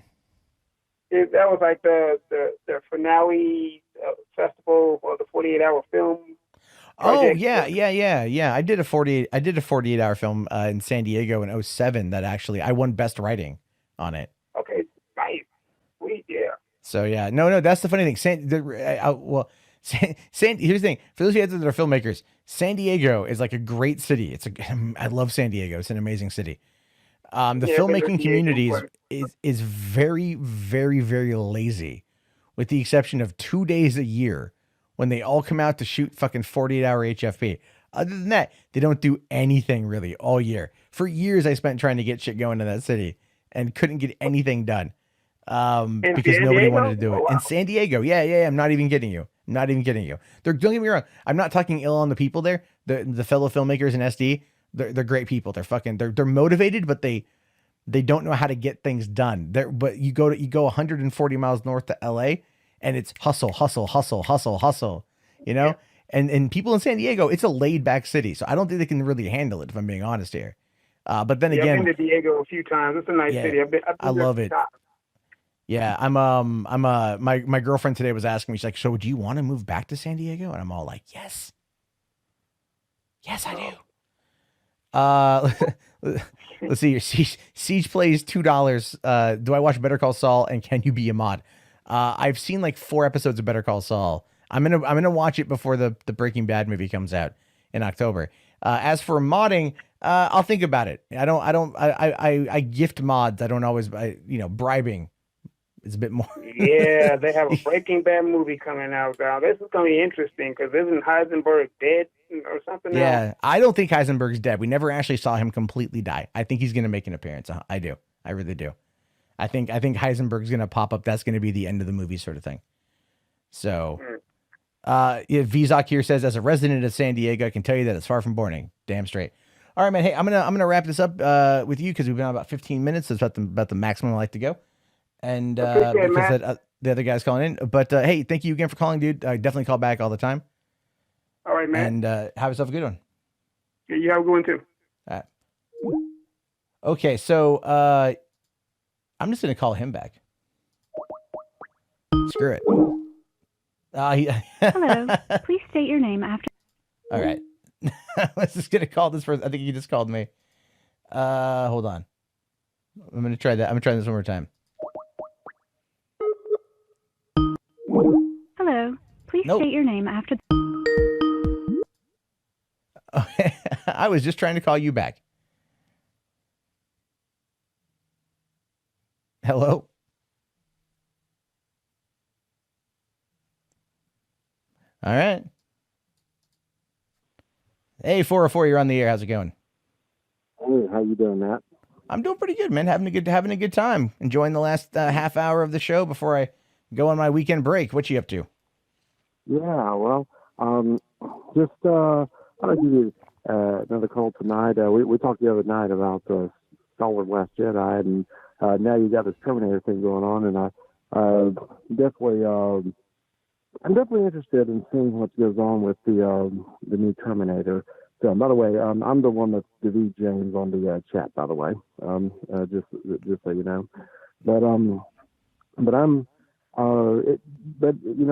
That was like the finale festival for the 48-hour film. Project. Oh yeah. I did a 48-hour film in San Diego in 2007 that actually I won best writing on it. Okay, nice. Sweet, yeah. So yeah, no, that's the funny thing. Here's the thing. For those of you that are filmmakers, San Diego is like a great city. I love San Diego. It's an amazing city. The filmmaking community is very, very, very lazy, with the exception of 2 days a year when they all come out to shoot fucking 48-hour HFP. Other than that, they don't do anything really all year. For years, I spent trying to get shit going in that city and couldn't get anything done because nobody wanted to do it. Wow. In San Diego, yeah. I'm not even kidding you. Don't get me wrong. I'm not talking ill on the people there. The fellow filmmakers in SD, they're great people. They're motivated, but they don't know how to get things done. But you go 140 miles north to LA, and it's hustle. You know, yeah. And people in San Diego, it's a laid back city, so I don't think they can really handle it. If I'm being honest here, but then again, I've been to Diego a few times. It's a nice city. I love it. Yeah, my girlfriend today was asking me, she's like, so do you want to move back to San Diego? And I'm all like, yes, I do. Let's see here. Siege Plays $2. Do I watch Better Call Saul and can you be a mod? I've seen like 4 episodes of Better Call Saul. I'm gonna watch it before the Breaking Bad movie comes out in October. As for modding, I'll think about it. I gift mods. I don't always, bribing. It's a bit more. Yeah, they have a Breaking Bad movie coming out now. This is going to be interesting because isn't Heisenberg dead or something? Yeah, now? I don't think Heisenberg's dead. We never actually saw him completely die. I think he's going to make an appearance. I do. I really do. I think Heisenberg's going to pop up. That's going to be the end of the movie sort of thing. So, Vizak here says, as a resident of San Diego, I can tell you that it's far from boring. Damn straight. All right, man. Hey, I'm gonna wrap this up with you because we've been on about 15 minutes. That's about the maximum I like to go. And because the other guy's calling in. But hey, thank you again for calling, dude. I definitely call back all the time. All right, man. And have yourself a good one. Yeah, you have a good one too. All right. Okay, so I'm just gonna call him back. Screw it. Hello. Please state your name after. All right. Let's just gonna call this person. I think he just called me. Hold on. I'm gonna try that. I'm gonna try this one more time. Hello. Please state your name after. Okay. I was just trying to call you back. Hello? All right. Hey, 404, you're on the air. How's it going? Hey, how you doing, Matt? I'm doing pretty good, man. Having a good time. Enjoying the last half hour of the show before I go on my weekend break. What you up to? Yeah, well, just I'll give you another call tonight. We talked the other night about Star Wars Last Jedi, and now you got this Terminator thing going on, and I'm definitely interested in seeing what goes on with the new Terminator. So, by the way, I'm the one that's David James on the chat. By the way, just so you know, but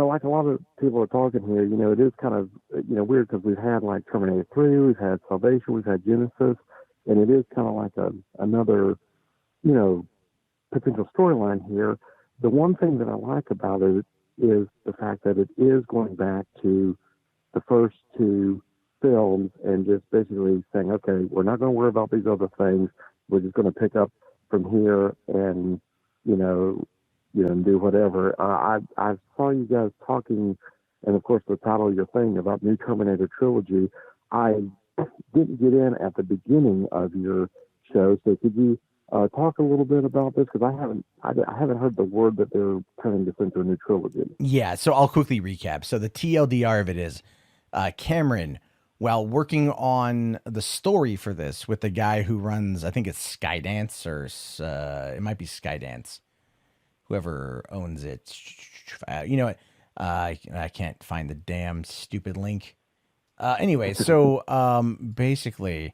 like a lot of people are talking here, it is kind of weird because we've had like Terminator 3, we've had Salvation, we've had Genesis, and it is kind of like another potential storyline here. The one thing that I like about it is the fact that it is going back to the first two films and just basically saying, okay, we're not going to worry about these other things. We're just going to pick up from here and, and do whatever. I saw you guys talking, and of course the title of your thing about New Terminator Trilogy. I didn't get in at the beginning of your show, so could you talk a little bit about this? Because I haven't heard the word that they're turning this into a new trilogy. Yeah, so I'll quickly recap. So the TLDR of it is Cameron, while working on the story for this with the guy who runs, I think it's Skydance, or it might be Skydance, whoever owns it. You know what? I can't find the damn stupid link. Anyway, so basically,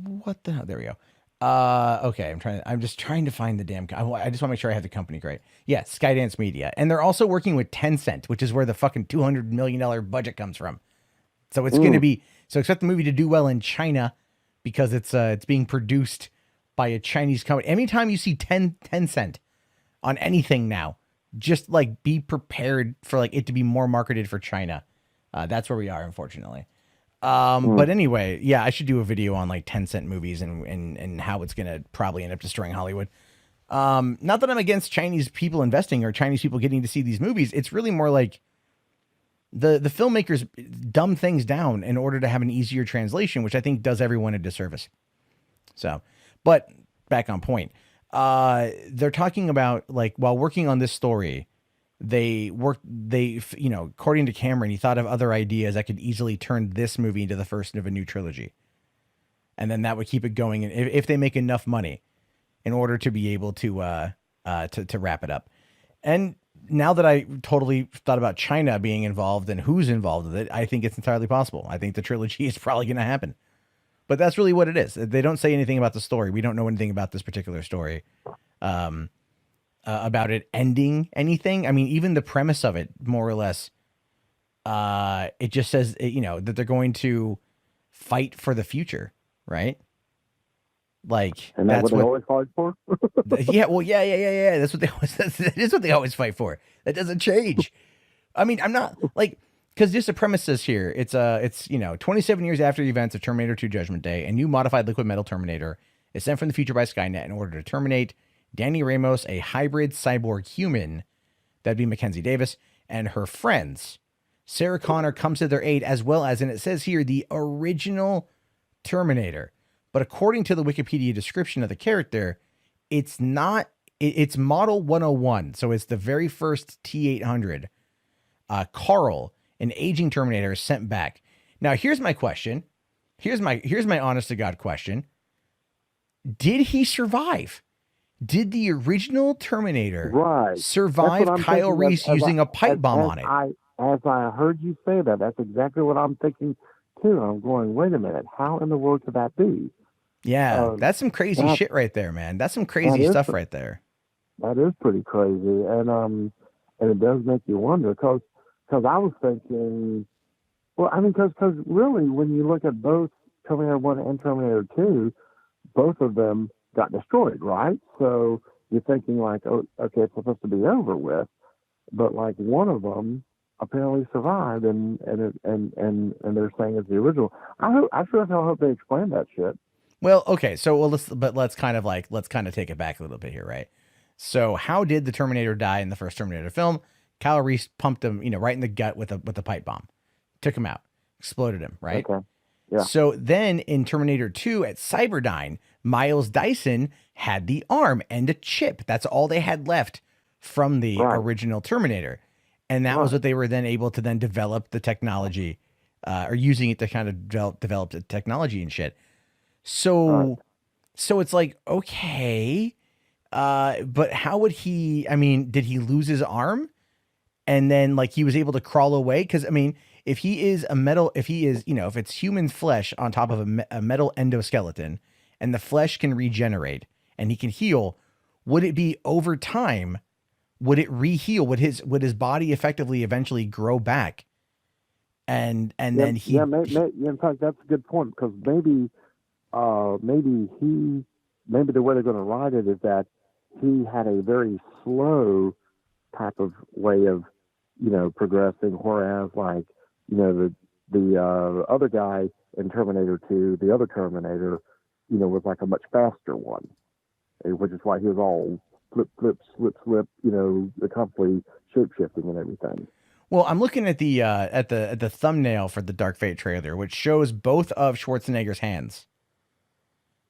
what the hell? There we go. Okay, I'm just trying to find the damn. I just want to make sure I have the company correct. Yeah, Skydance Media, and they're also working with Tencent, which is where the fucking $200 million budget comes from. So it's going to be, so expect the movie to do well in China because it's being produced by a Chinese company. Anytime you see Tencent on anything now, just like be prepared for like it to be more marketed for China. That's where we are, unfortunately. But anyway, yeah, I should do a video on like 10-cent movies and how it's going to probably end up destroying Hollywood. Not that I'm against Chinese people investing or Chinese people getting to see these movies. It's really more like the filmmakers dumb things down in order to have an easier translation, which I think does everyone a disservice. So, but back on point, they're talking about like while working on this story, according to Cameron, he thought of other ideas that could easily turn this movie into the first of a new trilogy. And then that would keep it going if they make enough money in order to be able to wrap it up. And now that I totally thought about China being involved and who's involved with it, I think it's entirely possible. I think the trilogy is probably going to happen. But that's really what it is. They don't say anything about the story. We don't know anything about this particular story. About it ending anything. I mean, even the premise of it, more or less, it just says, that they're going to fight for the future, right? Like, and that's what they always fight for. Yeah. That's what they always. That is what they always fight for. That doesn't change. I mean, I'm not like, because just the premise says here, it's 27 years after the events of Terminator 2: Judgment Day, a new modified liquid metal Terminator is sent from the future by Skynet in order to terminate Danny Ramos, a hybrid cyborg human, that'd be Mackenzie Davis, and her friends. Sarah Connor comes to their aid, as well as, and it says here, the original Terminator. But according to the Wikipedia description of the character, it's not. It's Model 101, so it's the very first T-800. Carl, an aging Terminator, is sent back. Now, here's my question. Here's my honest to God question. Did he survive? Did the original Terminator survive Kyle Reese using a pipe bomb on it? As I heard you say that, that's exactly what I'm thinking too. I'm going, wait a minute, how in the world could that be? Yeah, that's some crazy shit right there, man. That's some crazy stuff right there. That is pretty crazy, and it does make you wonder because I was thinking, well, I mean, because really, when you look at both Terminator 1 and Terminator 2, both of them got destroyed, right? So you're thinking like, oh, okay, it's supposed to be over with, but like one of them apparently survived, and they're saying it's the original. I sure as hell hope they explain that shit. Well, okay, so let's kind of take it back a little bit here, right? So how did the Terminator die in the first Terminator film? Kyle Reese pumped him, right in the gut with a pipe bomb, took him out, exploded him, right? Okay. Yeah. So then in Terminator 2 at Cyberdyne, Miles Dyson had the arm and a chip. That's all they had left from the original Terminator. And that was what they were then able to then develop the technology, or using it to kind of develop the technology and shit. So it's like, okay, but how would he, I mean, did he lose his arm? And then like he was able to crawl away? Because I mean, if he is if it's human flesh on top of a metal endoskeleton and the flesh can regenerate and he can heal, would it be over time? Would it re-heal? Would his body effectively eventually grow back? And then he... in fact, that's a good point, because maybe the way they're going to write it is that he had a very slow type of way of, progressing, whereas like, the other guy in Terminator 2, the other Terminator, was like a much faster one, which is why he was all flip, constantly shape-shifting and everything. Well, I'm looking at the thumbnail for the Dark Fate trailer, which shows both of Schwarzenegger's hands.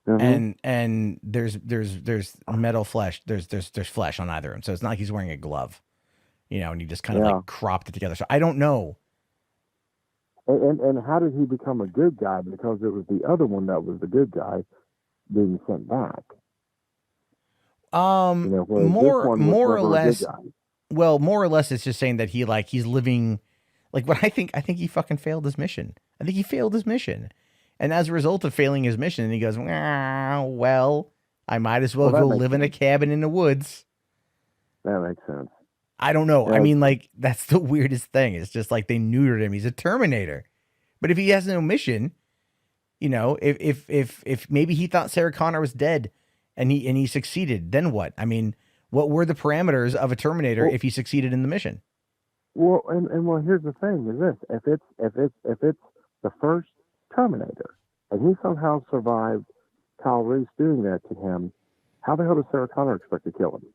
Mm-hmm. And there's metal flesh. There's flesh on either of them. So it's not like he's wearing a glove, and he just kind of like cropped it together. So I don't know. And how did he become a good guy? Because it was the other one that was the good guy being sent back. More or less. Well, more or less, it's just saying that he's living, like what I think he fucking failed his mission. I think he failed his mission. And as a result of failing his mission, he goes, well, I might as well go live in a cabin in the woods. That makes sense. I don't know. Yeah. I mean, like, that's the weirdest thing. It's just like they neutered him. He's a Terminator. But if he has no mission, if maybe he thought Sarah Connor was dead and he succeeded, then what? I mean, what were the parameters of a Terminator if he succeeded in the mission? Well, and here's the thing: is this if it's the first Terminator and he somehow survived Kyle Reese doing that to him, how the hell does Sarah Connor expect to kill him?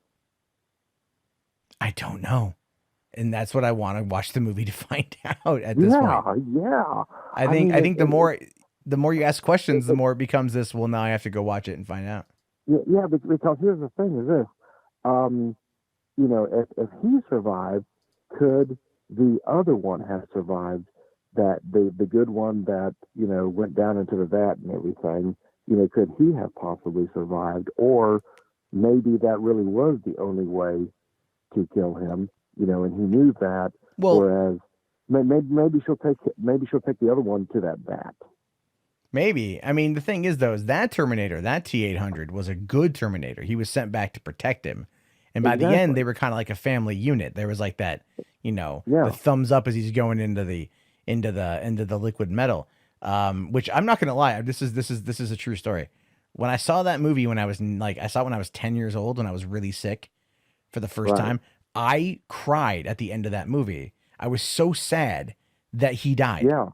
I don't know, and that's what I want to watch the movie to find out at this point. Yeah. I think the more you ask questions, the more it becomes this. Well, now I have to go watch it and find out. Yeah, because here's the thing: is this. If he survived, could the other one have survived? That the good one that went down into the vat and everything, could he have possibly survived? Or maybe that really was the only way to kill him, and he knew that. Well, whereas maybe she'll take the other one to that vat. Maybe. I mean, the thing is, though, is that Terminator, that T-800 was a good Terminator. He was sent back to protect him. And by the end, they were kind of like a family unit. There was like that, the thumbs up as he's going into the liquid metal. Which I'm not going to lie. This is a true story. When I saw that movie, when I was 10 years old, when I was really sick for the first time, I cried at the end of that movie. I was so sad that he died. Yeah.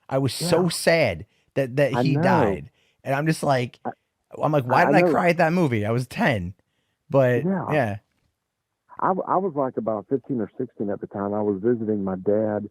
I was so sad that he died. And I'm just like, why did I cry at that movie? I was 10, but yeah. I was like about 15 or 16 at the time. I was visiting my dad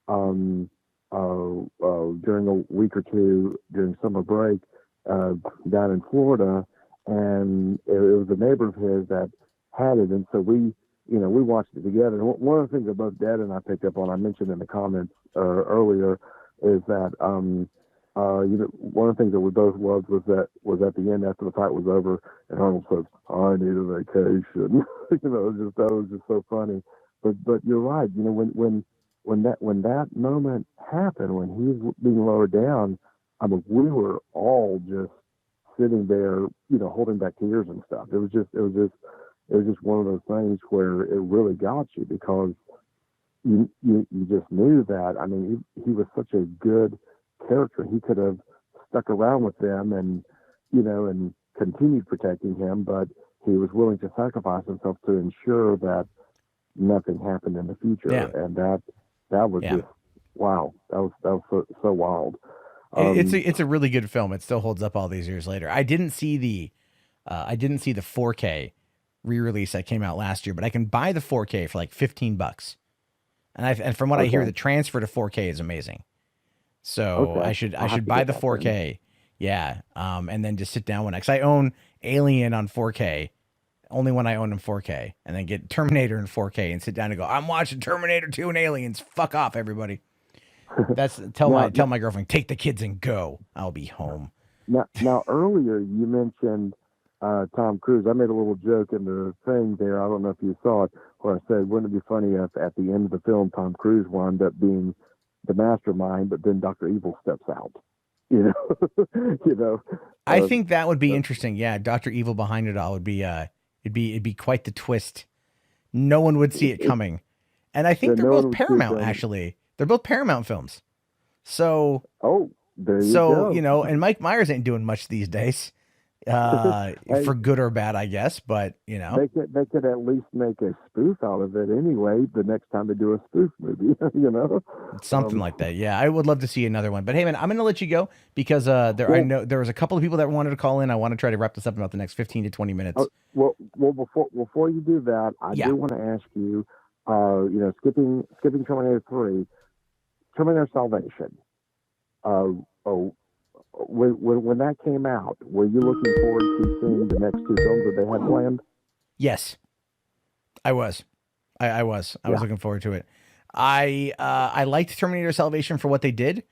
during a week or two during summer break down in Florida, and it was a neighbor of his that had it, and so we watched it together. And one of the things that both Dad and I picked up on, I mentioned in the comments earlier, is that one of the things that we both loved was at the end after the fight was over, and Arnold says, "I need a vacation." That was just so funny. But you're right. When that moment happened, when he was being lowered down, I mean, we were all just sitting there, holding back tears and stuff. It was just one of those things where it really got you, because you just knew that. I mean, he was such a good character. He could have stuck around with them and continued protecting him, but he was willing to sacrifice himself to ensure that nothing happened in the future. Yeah. And that was just wow. That was so wild. It's a really good film. It still holds up all these years later. I didn't see the 4K re-release that came out last year, but I can buy the 4K for like $15. And from what I hear, the transfer to 4K is amazing. So I should buy the 4K. Yeah. And then just sit down one. Cause I own Alien on 4K, only one I own in 4K, and then get Terminator in 4K and sit down and go, I'm watching Terminator 2 and Aliens. Fuck off, everybody. Tell my girlfriend, take the kids and go. I'll be home. Now earlier you mentioned Tom Cruise. I made a little joke in the thing there. I don't know if you saw it, where I said, wouldn't it be funny if at the end of the film Tom Cruise wound up being the mastermind, but then Dr. Evil steps out. I think that would be interesting. Yeah, Dr. Evil behind it all would be it'd be quite the twist. No one would see it coming. And I think they're both Paramount, actually. They're both Paramount films. So there you go. And Mike Myers ain't doing much these days. For good or bad, I guess, but they could at least make a spoof out of it anyway. The next time they do a spoof movie, something like that. Yeah, I would love to see another one. But hey, man, I'm going to let you go because I know there was a couple of people that wanted to call in. I want to try to wrap this up in about the next 15 to 20 minutes. Well, before you do that, I do want to ask you, skipping Terminator 3, Terminator Salvation. When that came out, were you looking forward to seeing the next two films that they had planned? Yes, I was. I was looking forward to it. I liked Terminator Salvation for what they did.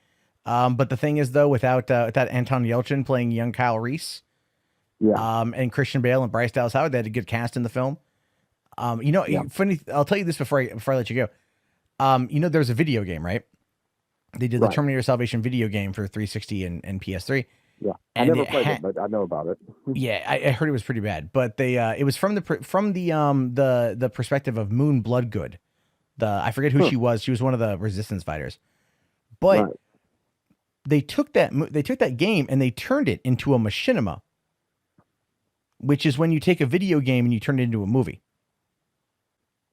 But the thing is, though, without Anton Yelchin playing young Kyle Reese, and Christian Bale and Bryce Dallas Howard, they had a good cast in the film. Funny, I'll tell you this before I let you go. There's a video game, right? They did the Terminator Salvation video game for 360 and PS3. Yeah, I never played it, but I know about it. Yeah, I heard it was pretty bad, but it was from the perspective of Moon Bloodgood. I forget who she was. She was one of the Resistance fighters, but they took that game and they turned it into a machinima, which is when you take a video game and you turn it into a movie.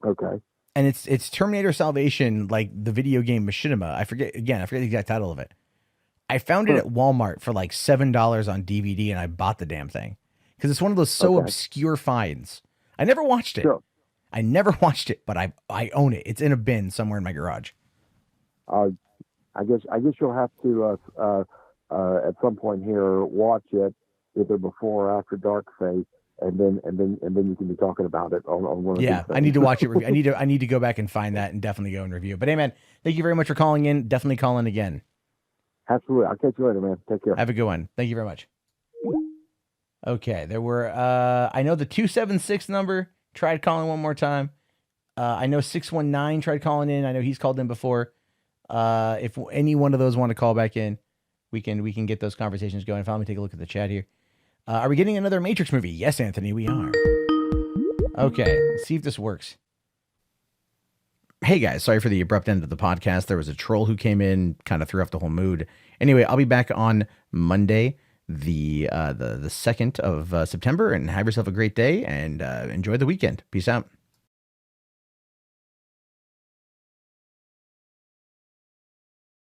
Okay. And it's Terminator Salvation, like the video game machinima. I forget the exact title of it. I found it at Walmart for like $7 on DVD, and I bought the damn thing because it's one of those obscure finds. I never watched it. Sure. I never watched it, but I own it. It's in a bin somewhere in my garage. I guess you'll have to at some point here watch it either before or after Dark Fate. And then you can be talking about it on one of these things. I need to watch it. I need to go back and find that and definitely go and review it. But hey, man, thank you very much for calling in. Definitely call in again. Absolutely. I'll catch you later, man. Take care. Have a good one. Thank you very much. Okay, there were I know the 276 number tried calling one more time. I know 619 tried calling in. I know he's called in before. If any one of those want to call back in, we can get those conversations going. Let me take a look at the chat here. Are we getting another Matrix movie? Yes, Anthony, we are. Okay, let's see if this works. Hey guys, sorry for the abrupt end of the podcast. There was a troll who came in, kind of threw off the whole mood. Anyway, I'll be back on Monday, the 2nd of September, and have yourself a great day and enjoy the weekend. Peace out.